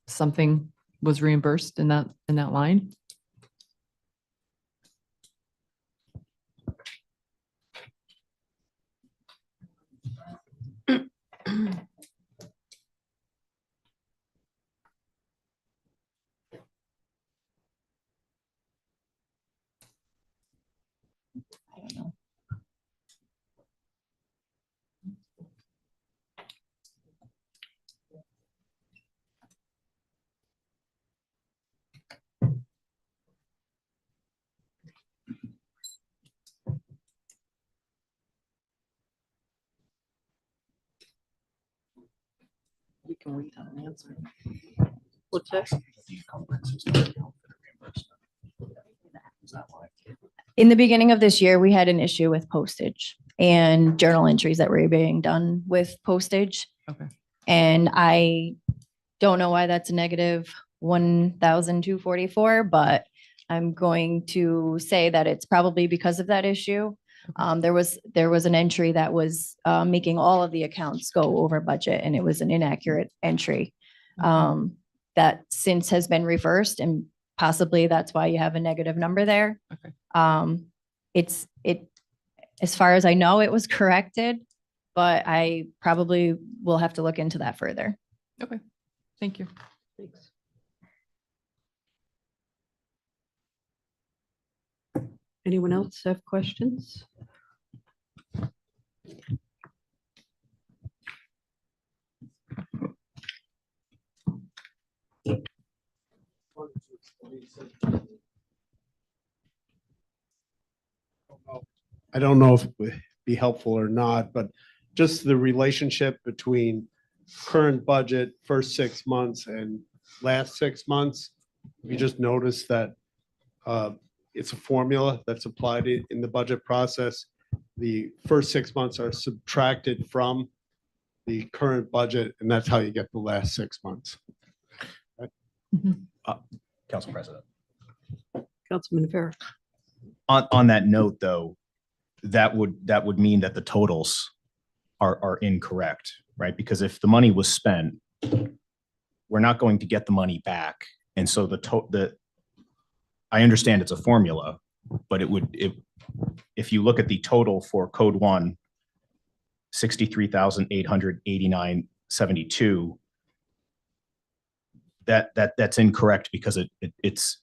something was reimbursed in that line? I don't know. We can wait on an answer. What's that? In the beginning of this year, we had an issue with postage and journal entries that were being done with postage. Okay. And I don't know why that's a negative 1,244, but I'm going to say that it's probably because of that issue. There was an entry that was making all of the accounts go over budget, and it was an inaccurate entry that since has been reversed, and possibly that's why you have a negative number there. Okay. As far as I know, it was corrected, but I probably will have to look into that further. Okay, thank you. Thanks. Anyone else have questions? I don't know if it would be helpful or not, but just the relationship between current budget, first 6 months and last 6 months. You just notice that it's a formula that's applied in the budget process. The first 6 months are subtracted from the current budget, and that's how you get the last 6 months. Council President. Councilman Farrer. On that note, though, that would mean that the totals are incorrect, right? Because if the money was spent, we're not going to get the money back. And so I understand it's a formula, but if you look at the total for Code 1, 63,889.72, that's incorrect because it's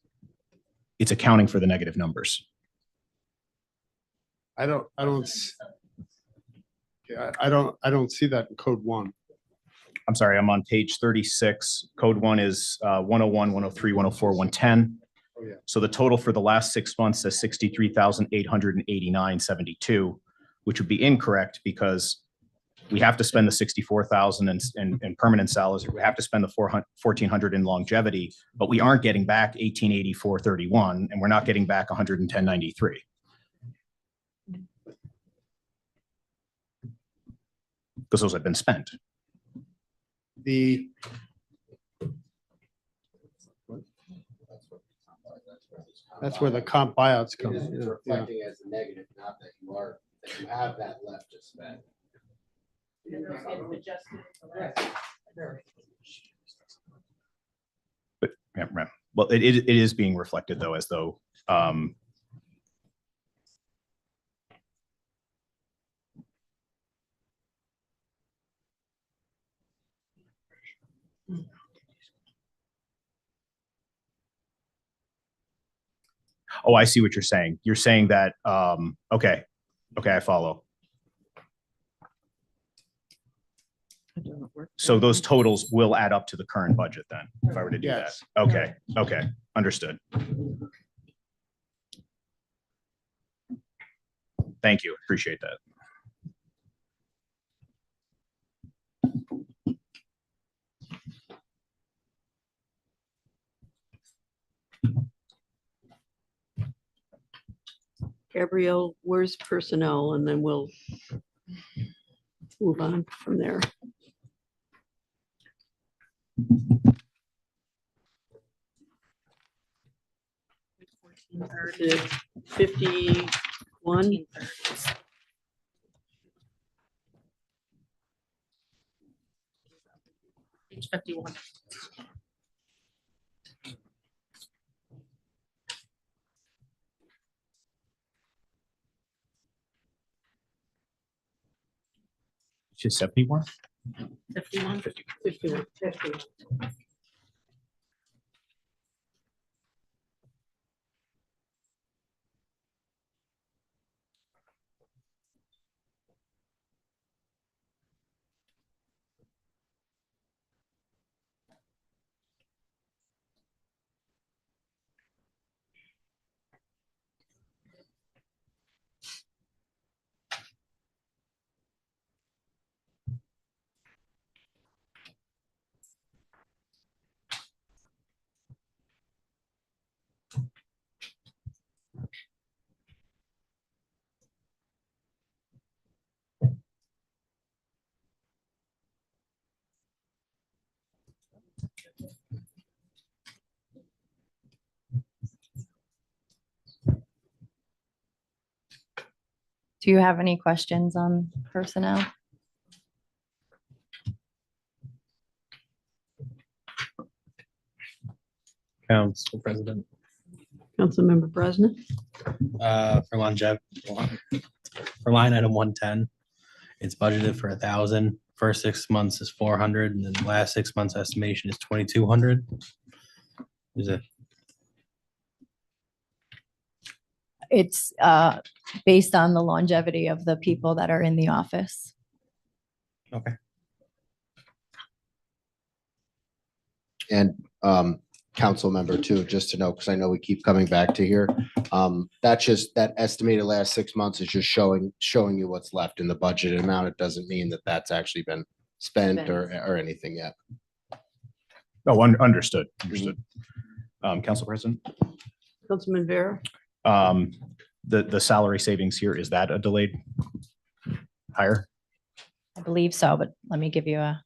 accounting for the negative numbers. I don't see that in Code 1. I'm sorry, I'm on page 36. Code 1 is 101, 103, 104, 110. Oh, yeah. So the total for the last 6 months says 63,889.72, which would be incorrect because we have to spend the 64,000 in permanent salaries. We have to spend the 1,400 in longevity, but we aren't getting back 1,884.31, and we're not getting back 110.93. Because those have been spent. That's where the comp buyouts come. It's Yeah. reflecting as a negative, not that you have that left to spend. But yeah, right. Well, it is being reflected though, as though oh, I see what you're saying. You're saying that, okay, I follow. So those totals will add up to the current budget then, if I were to do that. Yes. Okay, understood. Thank you, appreciate that. Gabrielle, where's personnel? And then we'll move on from there. To 51. Page 51. Just 71? 51. 51. Do you have any questions on personnel? Council President, Councilmember Brosnan, for longevity, for line item 110, it's budgeted for 1,000. First 6 months is 400, and then the last 6 months estimation is 2,200. Is it? It's based on the longevity of the people that are in the office. Okay. And council member too, just to know, because I know we keep coming back to here. That's just, that estimated last 6 months is just showing you what's left in the budget amount. It doesn't mean that that's actually been spent or anything yet. Oh, understood. Council President, Councilman Vera, the salary savings here, is that a delayed hire? I believe so, but let me give you a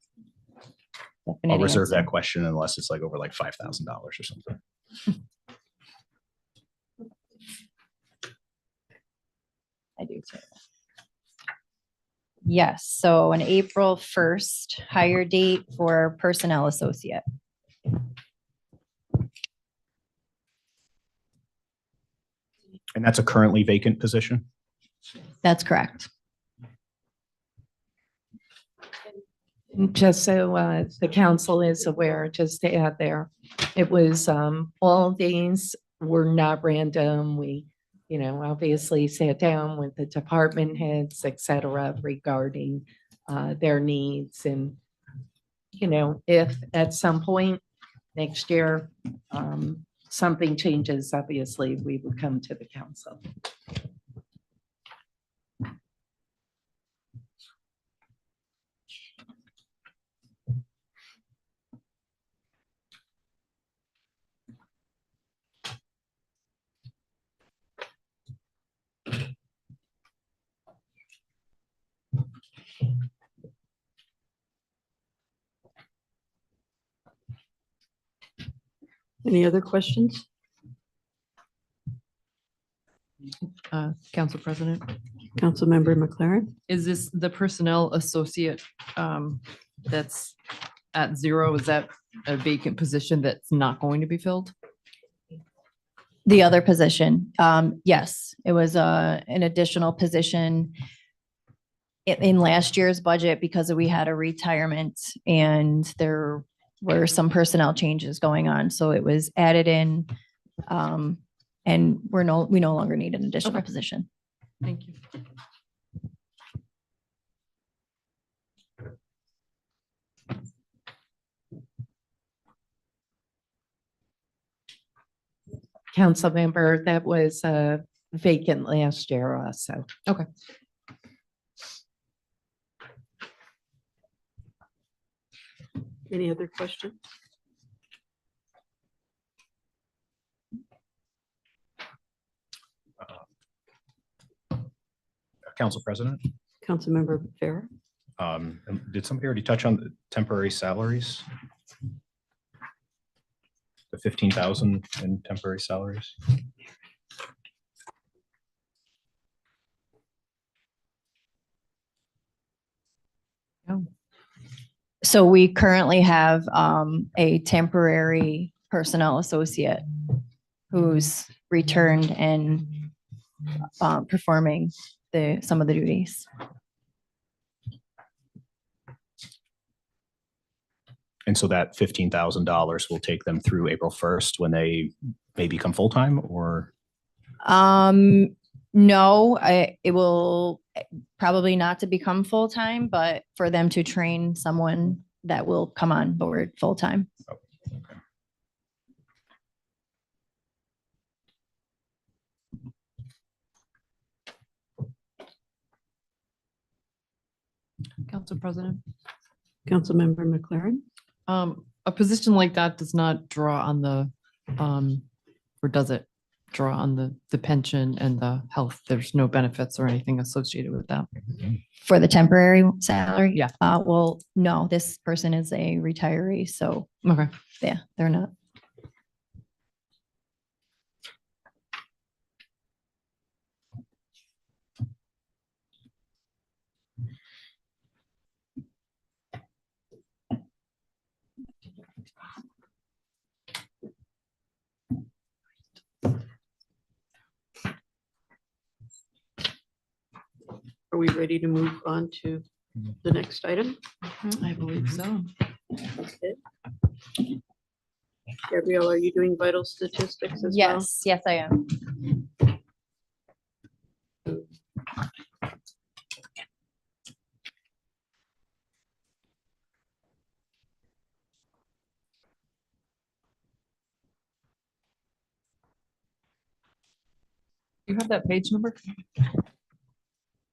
definite I'll reserve answer. that question unless it's like over like $5,000 or something. I do too. Yes, so an April 1st hire date for personnel associate. And that's a currently vacant position? That's correct. Just so the council is aware, just to add there, it was, all these were not random. We, obviously sat down with the department heads, et cetera, regarding their needs. And, if at some point next year, something changes, obviously, we would come to the council. any other questions? Council President, Councilmember McLaren, is this the personnel associate that's at 0? Is that a vacant position that's not going to be filled? The other position, yes, it was an additional position in last year's budget because we had a retirement and there were some personnel changes going on. So it was added in, and we no longer need an additional Okay. position. Thank you. Council member, that was vacant last year also. Okay. any other questions? Council President, Councilmember Vera, and did somebody already touch on the temporary salaries? The 15,000 in temporary salaries? So we currently have a temporary personnel associate who's returned and performing some of the duties. And so that $15,000 will take them through April 1st when they may become full-time, or? No, it will probably not to become full-time, but for them to train someone that will come on board full-time. Council President. Councilmember McLaren. A position like that does not draw on the, or does it draw on the pension and the health? There's no benefits or anything associated with that. For the temporary salary? Yeah. Well, no, this person is a retiree, so Okay. yeah, they're not. Are we ready to move on to the next item? I believe so. Okay. Gabrielle, are you doing vital statistics as well? Yes, yes, I am. You have that page number?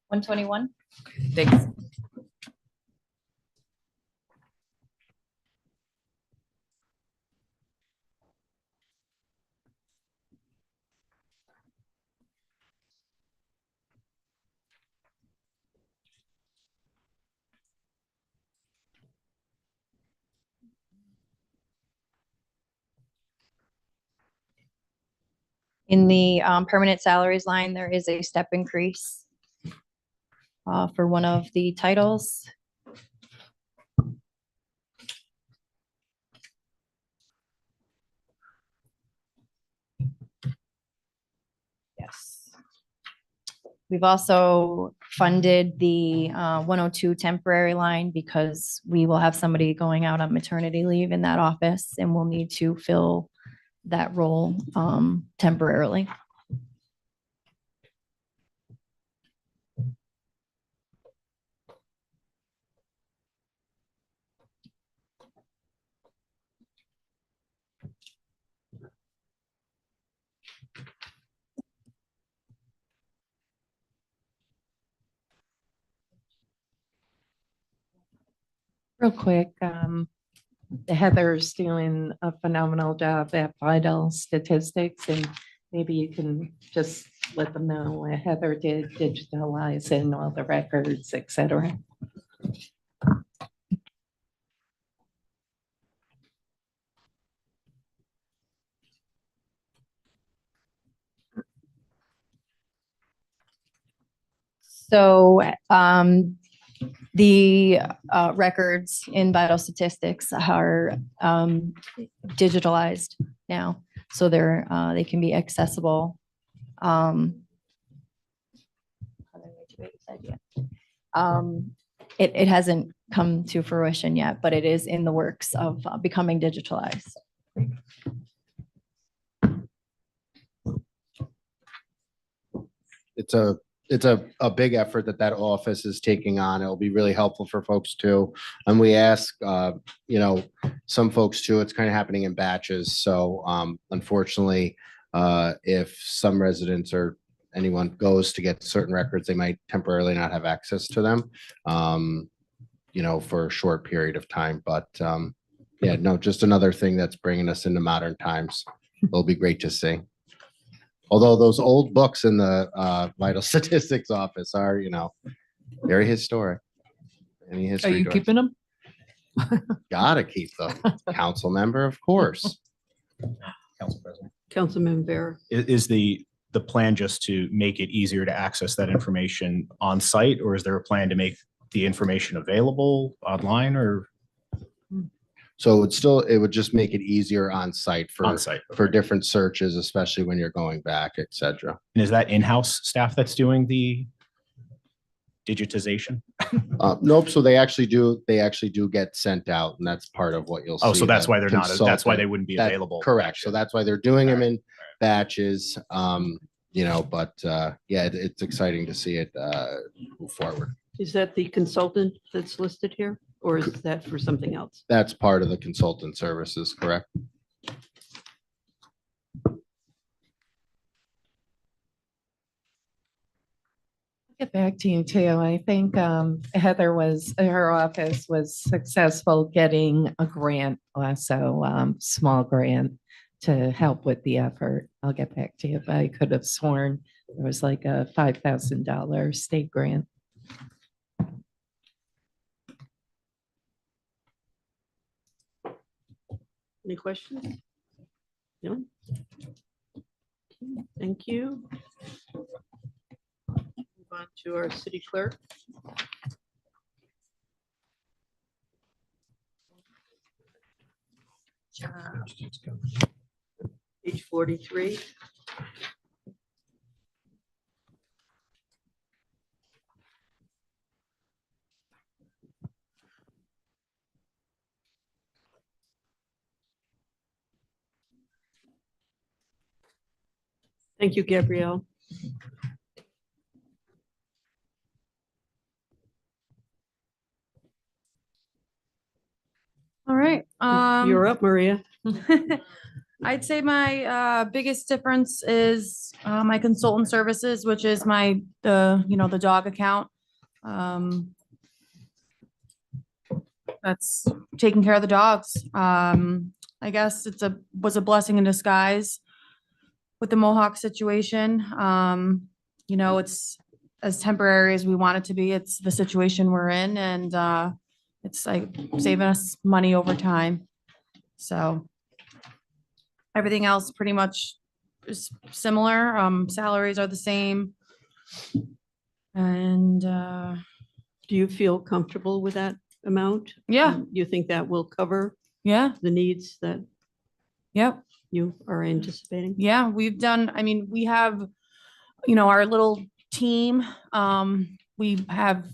121? Thanks. In the permanent salaries line, there is a step increase for one of the titles. Yes. We've also funded the 102 temporary line because we will have somebody going out on maternity leave in that office and we'll need to fill that role temporarily. Real quick, Heather's doing a phenomenal job at Vital Statistics, and maybe you can just let them know what Heather did digitalizing all the records, et cetera. So the records in Vital Statistics are digitalized now, so they can be accessible. It hasn't come to fruition yet, but it is in the works of becoming digitalized. It's a big effort that office is taking on. It'll be really helpful for folks too. And we ask, some folks too, it's kind of happening in batches. So unfortunately, if some residents or anyone goes to get certain records, they might temporarily not have access to them, for a short period of time. But yeah, no, just another thing that's bringing us into modern times. It'll be great to see. Although those old books in the Vital Statistics office are, very historic. Any Are history you to it. keeping them? Gotta keep them. Council member, of course. Council President. Councilman Bear. Is the plan just to make it easier to access that information on site, or is there a plan to make the information available online, or? So it would just make it easier on site On site. for different searches, especially when you're going back, et cetera. And is that in-house staff that's doing the digitization? Nope, so they actually do get sent out, and that's part of what you'll see. Oh, so that's that why they're not, that's why consultant- they wouldn't be that- available. Correct. So that's why they're doing them in batches. But yeah, it's exciting to see it move forward. Is that the consultant that's listed here, or is that for something else? That's part of the consultant services, correct? Get back to you too. I think Heather her office was successful getting a grant, also small grant to help with the effort. I'll get back to you, but I could have sworn it was like a $5,000 state grant. Any questions? No? Thank you. Move on to our city clerk. Page 43. Thank you, Gabrielle. All right. You're up, Maria. I'd say my biggest difference is my consultant services, which is the dog account. That's taking care of the dogs. I guess was a blessing in disguise with the Mohawk situation. It's as temporary as we want it to be. It's the situation we're in, and it's like saving us money over time. So everything else pretty much is similar. Salaries are the same. And do you feel comfortable with that amount? Yeah. You think that will cover Yeah. the needs that Yep. you are anticipating? Yeah, we have, our little team. We have,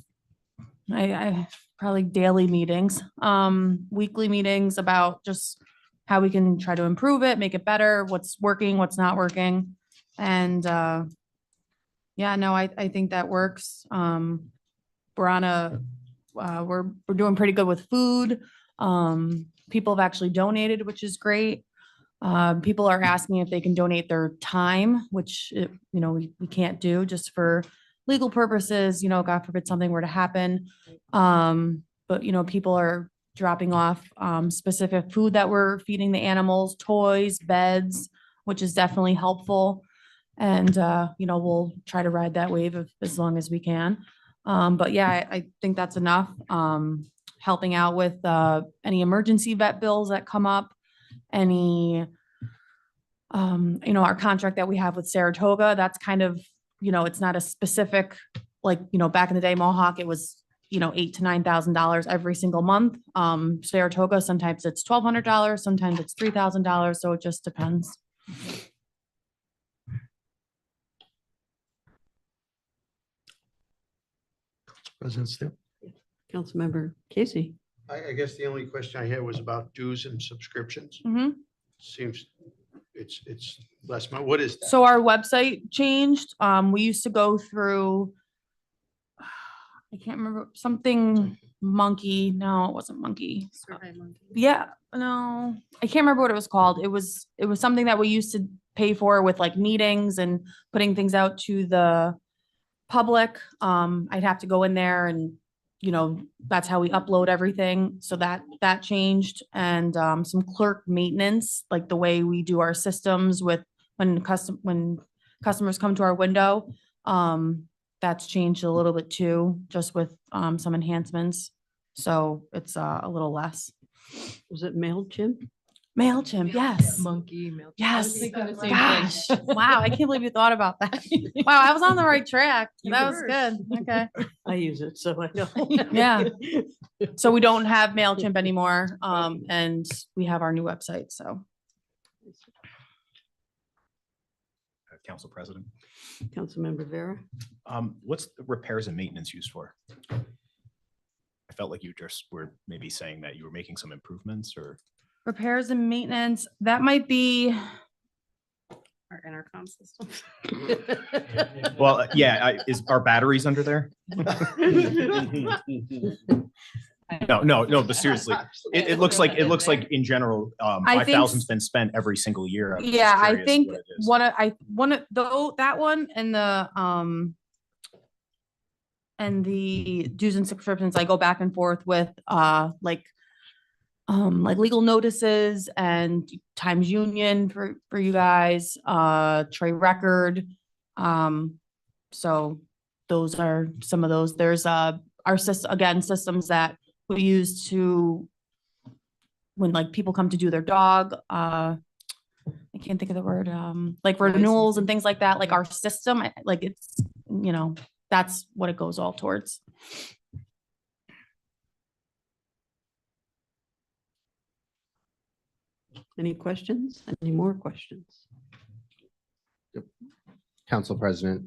I probably daily meetings, weekly meetings about just how we can try to improve it, make it better, what's working, what's not working. And yeah, no, I think that works. We're doing pretty good with food. People have actually donated, which is great. People are asking if they can donate their time, which, we can't do just for legal purposes, God forbid something were to happen. But people are dropping off specific food that we're feeding the animals, toys, beds, which is definitely helpful. And, we'll try to ride that wave as long as we can. But yeah, I think that's enough. Helping out with any emergency vet bills that come up, any, our contract that we have with Saratoga, that's kind of, it's not a specific, back in the day, Mohawk, it was, $8,000 to $9,000 every single month. Saratoga, sometimes it's $1,200, sometimes it's $3,000. So it just depends. President Steele. Councilmember Casey. I guess the only question I had was about dues and subscriptions. Mhm. Seems it's less, what is that? So our website changed. We used to go through, I can't remember, something Monkey. No, it wasn't Monkey. Yeah, no, I can't remember what it was called. It was something that we used to pay for with like meetings and putting things out to the public. I'd have to go in there and, that's how we upload everything. So that changed, and some clerk maintenance, like the way we do our systems with when customers come to our window. That's changed a little bit too, just with some enhancements. So it's a little less. Was it MailChimp? MailChimp, yes. Monkey. Mail- I Yes. was thinking the same thing. Gosh, wow, I can't believe you thought about that. Wow, I was on the right track. You That was were. good. Okay. I use it, so I know. Yeah. So we don't have MailChimp anymore, and we have our new website, so. Council President, Councilmember Vera. what's the repairs and maintenance used for? I felt like you just were maybe saying that you were making some improvements or. Repairs and maintenance, that might be, Our intercom system. Well, yeah, is our batteries under there? No, but seriously, it looks like in general, I think 5,000's been spent every single year. I'm just yeah, I curious think what it is. that one and the dues and subscriptions, I go back and forth with, like legal notices and Times Union for you guys, Trey Record. So those are some of those. There's our systems that we use to when like people come to do their dog, I can't think of the word, like renewals and things like that, like our system, like it's, that's what it goes all towards. Any questions? Any more questions? Council President,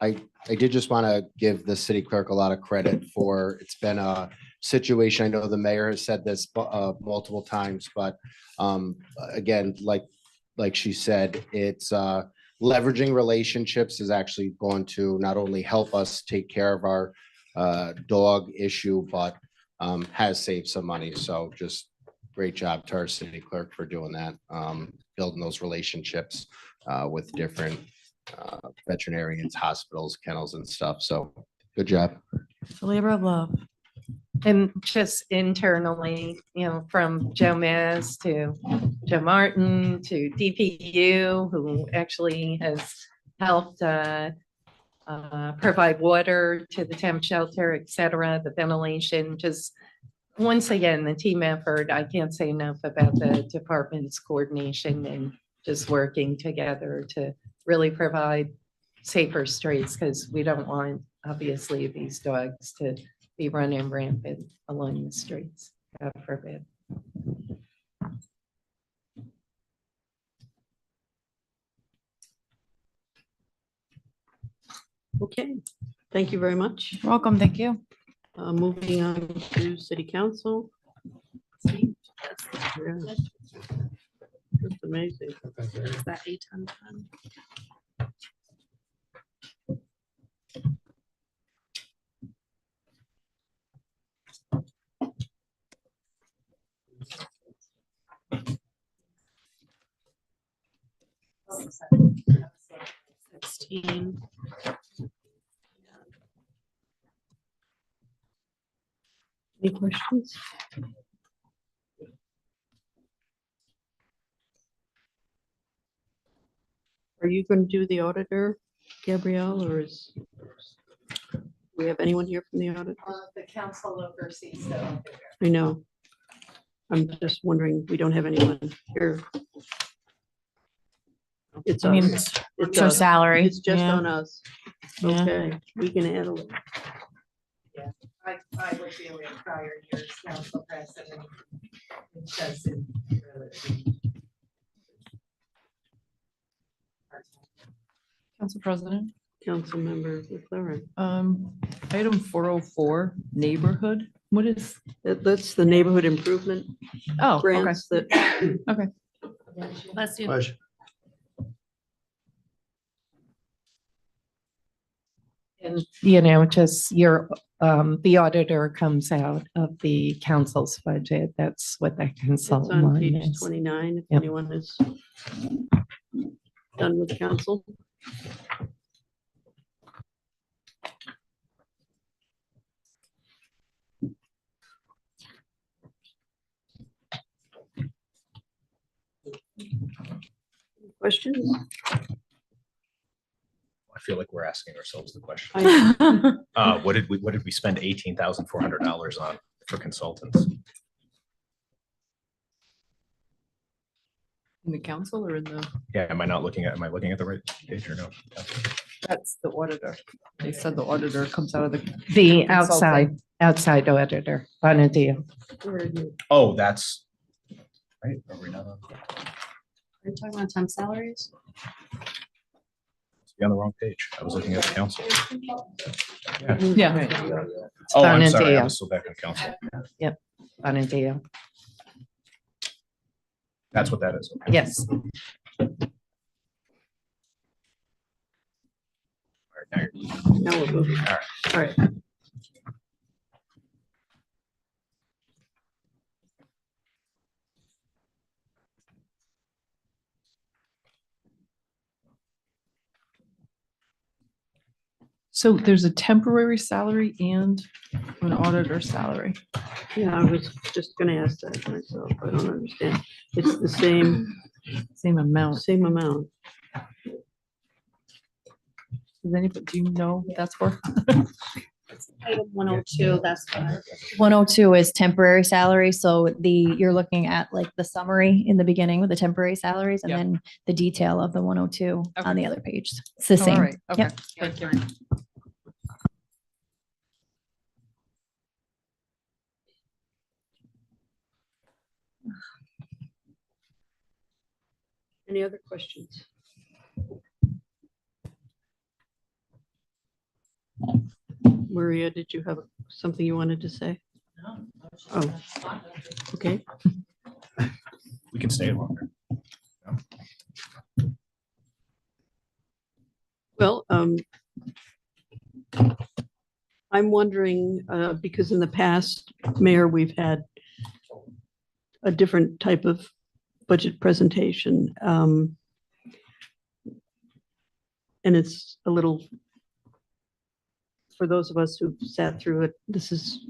I did just want to give the city clerk a lot of credit for, it's been a situation, I know the mayor has said this multiple times, but again, like she said, it's leveraging relationships is actually going to not only help us take care of our dog issue, but has saved some money. So just great job to our city clerk for doing that, building those relationships with different veterinarians, hospitals, kennels and stuff. So good job. It's a labor of love. And just internally, from Joe Maz to Joe Martin to DPU, who actually has helped provide water to the temp shelter, et cetera, the ventilation, just once again, the team effort. I can't say enough about the department's coordination and just working together to really provide safer streets, because we don't want, obviously, these dogs to be running rampant along the streets. God forbid. Okay, thank you very much. You're welcome. Thank you. Moving on to city council. Yeah. Just amazing. Is that 8:10? Sixteen. Any questions? Are you going to do the auditor, Gabrielle, or is we have anyone here from the audit? The council oversees the. I know. I'm just wondering, we don't have anyone here. It's I mean, us. it's our us. salary. It's just Yeah. on us. Yeah. Okay, we can handle it. I would feel in prior years, council president. It doesn't really. Council President, Councilmember McLaren. item 404, neighborhood, what is? That's the neighborhood improvement Oh, okay. grants that. Okay. Bless you. Pleasure. And, just the auditor comes out of the council's budget. That's what that It's consultant on line page is. 29, if Yep. anyone is done with council. Questions? I feel like we're asking ourselves the question. I- What did we spend $18,400 on for consultants? In the council or in the, Yeah, am I looking at the right page or no? that's the auditor. They said the auditor comes out of the. The consulting. outside auditor, Bonadio. Oh, that's. Right, are we not on? Are you talking about temp salaries? Be on the wrong page. I was looking at the council. Yeah. Oh, I'm sorry. I Bonadio. was still back on council. Yep, Bonadio. That's what that is. Okay. Yes. All right, now you're- Now we're moving. All right. All right. So there's a temporary salary and an auditor salary. Yeah, I was just gonna ask that myself. I don't understand. It's the same amount. Same amount. Does anybody, do you know what that's for? Item 102, that's fine. 102 is temporary salary. So you're looking at like the summary in the beginning with the temporary salaries and Yep. then the detail of the 102 on Okay. the other page. It's the All same. right, okay. Yep. Thank you. Any other questions? Maria, did you have something you wanted to say? Oh, okay. We can stay longer. Well, I'm wondering, because in the past, Mayor, we've had a different type of budget presentation. And it's a little, for those of us who've sat through it, this is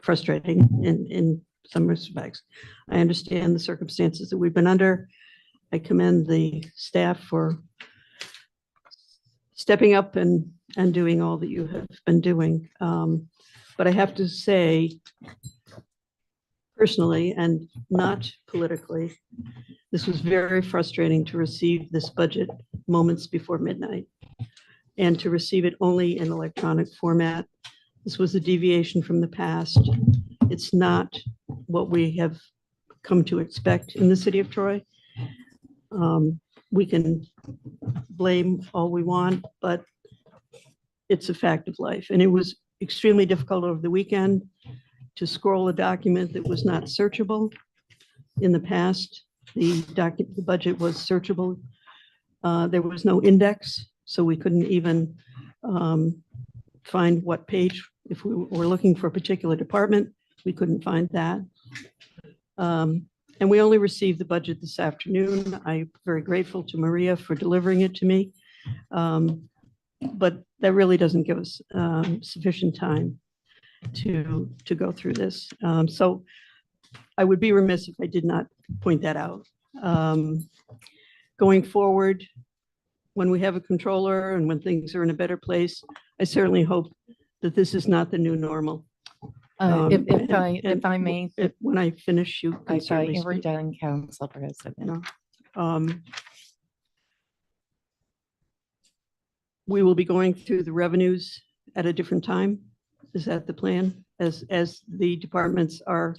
frustrating in some respects. I understand the circumstances that we've been under. I commend the staff for stepping up and doing all that you have been doing. But I have to say, personally and not politically, this was very frustrating to receive this budget moments before midnight and to receive it only in electronic format. This was a deviation from the past. It's not what we have come to expect in the city of Troy. We can blame all we want, but it's a fact of life. And it was extremely difficult over the weekend to scroll a document that was not searchable. In the past, the budget was searchable. There was no index, so we couldn't even find what page. If we were looking for a particular department, we couldn't find that. And we only received the budget this afternoon. I'm very grateful to Maria for delivering it to me. But that really doesn't give us sufficient time to go through this. So I would be remiss if I did not point that out. Going forward, when we have a controller and when things are in a better place, I certainly hope that this is not the new normal. If I may, When I finish, you I can thought certainly you were speak. done, Council President. No. We will be going through the revenues at a different time. Is that the plan? As the departments are?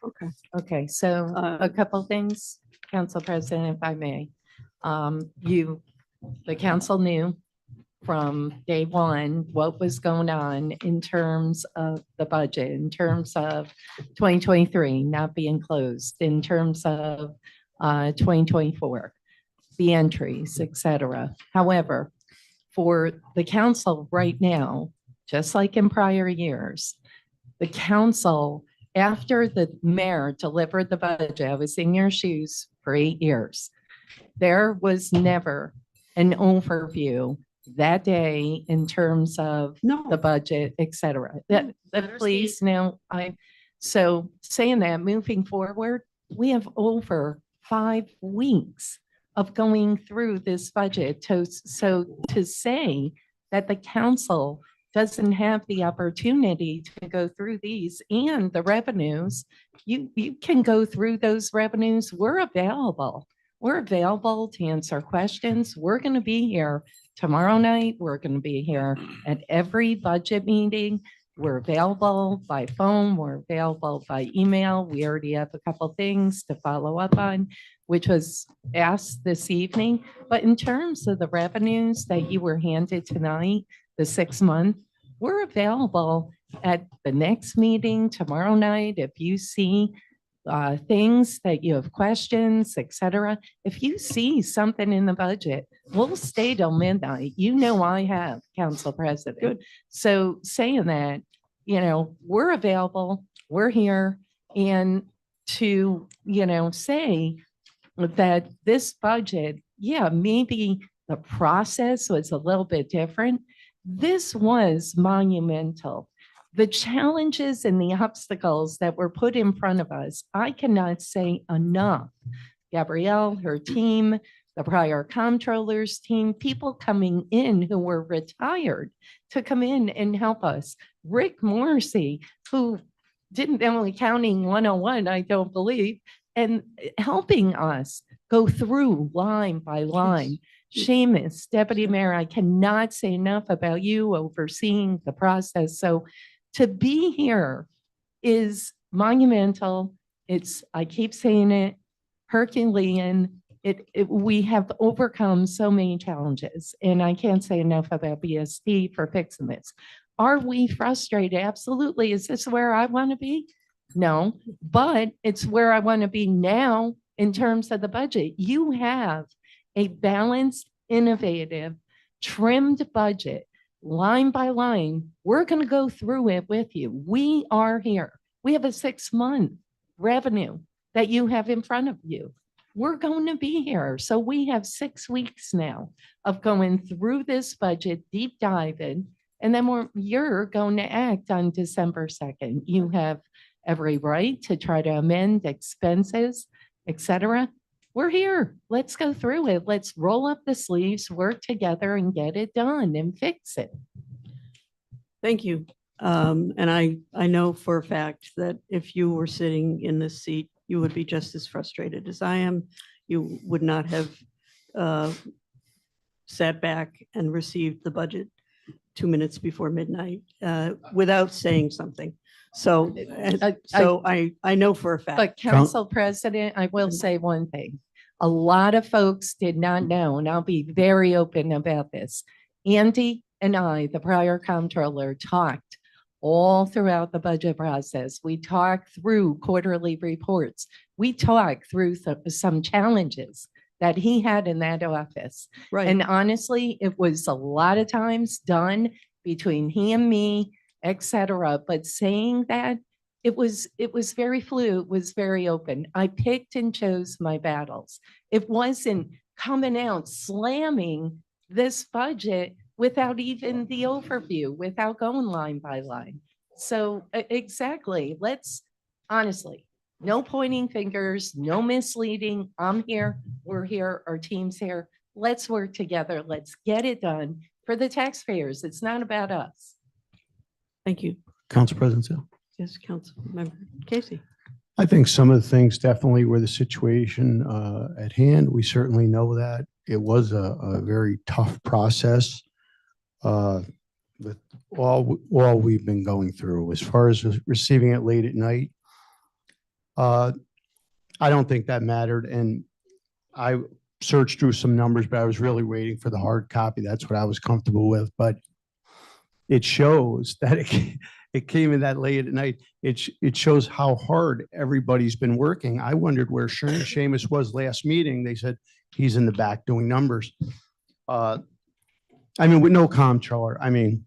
Okay. Okay, so a couple things, Council President, if I may. The council knew from day one what was going on in terms of the budget, in terms of 2023 not being closed, in terms of 2024, the entries, et cetera. However, for the council right now, just like in prior years, the council, after the mayor delivered the budget, I was in your shoes for 8 years. There was never an overview that day in terms of the budget, et cetera. Please, now, so saying that, moving forward, we have over 5 weeks of going through this budget. So to say that the council doesn't have the opportunity to go through these and the revenues, you can go through those revenues. We're available. We're available to answer questions. We're going to be here tomorrow night. We're going to be here at every budget meeting. We're available by phone. We're available by email. We already have a couple things to follow up on, which was asked this evening. But in terms of the revenues that you were handed tonight, the 6 month, we're available at the next meeting tomorrow night. If you see things that you have questions, etc. If you see something in the budget, we'll stay till midnight. You know, I have, Council President. Good. So saying that, you know, we're available, we're here, and to, you know, say that this budget, yeah, maybe the process was a little bit different. This was monumental. The challenges and the obstacles that were put in front of us, I cannot say enough. Gabrielle, her team, the prior comptroller's team, people coming in who were retired to come in and help us. Rick Morrissey, who didn't know accounting 101, I don't believe, and helping us go through line by line. Seamus, Deputy Mayor, I cannot say enough about you overseeing the process. So to be here is monumental. It's, I keep saying it, Herculean. We have overcome so many challenges, and I can't say enough about BST for fixing this. Are we frustrated? Absolutely. Is this where I want to be? No, but it's where I want to be now in terms of the budget. You have a balanced, innovative, trimmed budget, line by line. We're going to go through it with you. We are here. We have a 6 month revenue that you have in front of you. We're going to be here. So we have 6 weeks now of going through this budget, deep diving, and then you're going to act on December 2nd. You have every right to try to amend expenses, etc. We're here. Let's go through it. Let's roll up the sleeves, work together, and get it done and fix it. Thank you. And I know for a fact that if you were sitting in this seat, you would be just as frustrated as I am. You would not have sat back and received the budget 2 minutes before midnight without saying something. So, I know for a fact. But Council President, I will say one thing. A lot of folks did not know, and I'll be very open about this. Andy and I, the prior comptroller, talked all throughout the budget process. We talked through quarterly reports. We talked through some challenges that he had in that office. Right. And honestly, it was a lot of times done between he and me, etc. But saying that, it was very fluid, it was very open. I picked and chose my battles. It wasn't coming out slamming this budget without even the overview, without going line by line. So exactly, let's honestly, no pointing fingers, no misleading. I'm here, we're here, our team's here. Let's work together. Let's get it done for the taxpayers. It's not about us. Thank you. Council President Sale. Yes, Council Member Casey. I think some of the things definitely were the situation at hand. We certainly know that. It was a very tough process with all we've been going through. As far as receiving it late at night, I don't think that mattered. And I searched through some numbers, but I was really waiting for the hard copy. That's what I was comfortable with. But it shows that it came in that late at night. It shows how hard everybody's been working. I wondered where Seamus was last meeting. They said he's in the back doing numbers. I mean, with no comptroller, I mean,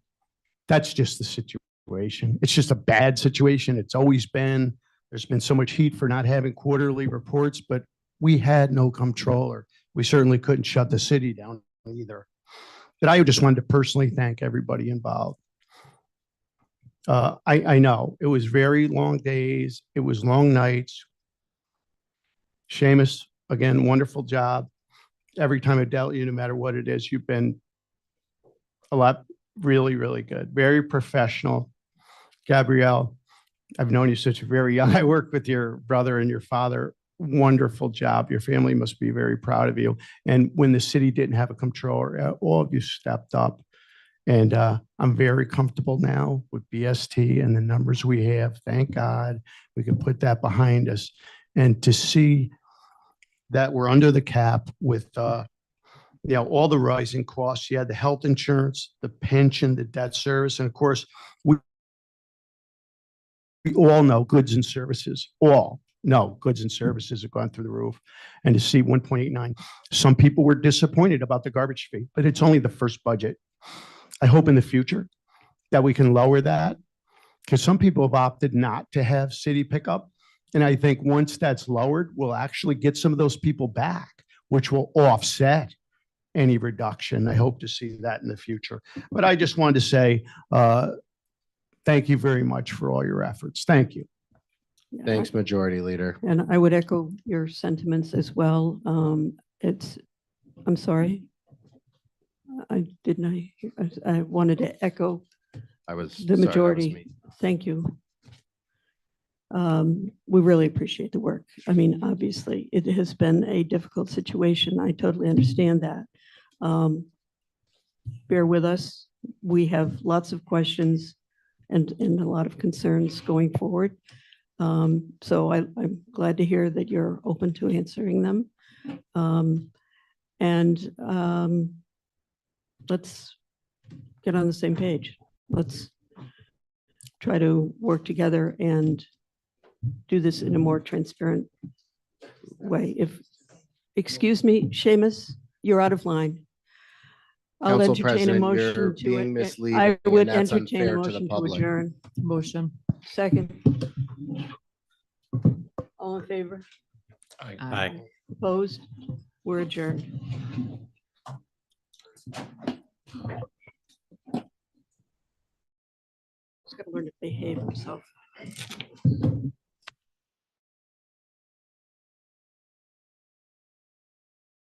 that's just the situation. It's just a bad situation. It's always been. There's been so much heat for not having quarterly reports, but we had no comptroller. We certainly couldn't shut the city down either. But I just wanted to personally thank everybody involved. I know it was very long days. It was long nights. Seamus, again, wonderful job. Every time I dealt you, no matter what it is, you've been a lot Really, really good. Very professional. Gabrielle, I've known you since you're very young. I worked with your brother and your father. Wonderful job. Your family must be very proud of you. And when the city didn't have a controller, all of you stepped up. And I'm very comfortable now with BST and the numbers we have. Thank God we can put that behind us. And to see that we're under the cap with, all the rising costs. You had the health insurance, the pension, the debt service, and of course, we all know goods and services, goods and services have gone through the roof. And to see 1.89, some people were disappointed about the garbage fee, but it's only the first budget. I hope in the future that we can lower that because some people have opted not to have city pickup. And I think once that's lowered, we'll actually get some of those people back, which will offset any reduction. I hope to see that in the future. But I just wanted to say, thank you very much for all your efforts. Thank you. Yeah, Thanks, Majority Leader. And I would echo your sentiments as well. I'm sorry. I wanted to echo I was. the sorry, that was majority. me. Thank you. We really appreciate the work. I mean, obviously, it has been a difficult situation. I totally understand that. Bear with us. We have lots of questions and a lot of concerns going forward. So I'm glad to hear that you're open to answering them. Let's get on the same page. Let's try to work together and do this in a more transparent way. Excuse me, Seamus, you're out of line. I'll Council entertain a President, you're motion being to, misleading, I would and that's entertain a unfair to the motion to public. adjourn. Motion. Second. All in favor? Aye. Opposed? We're adjourned. He's got to learn to behave himself.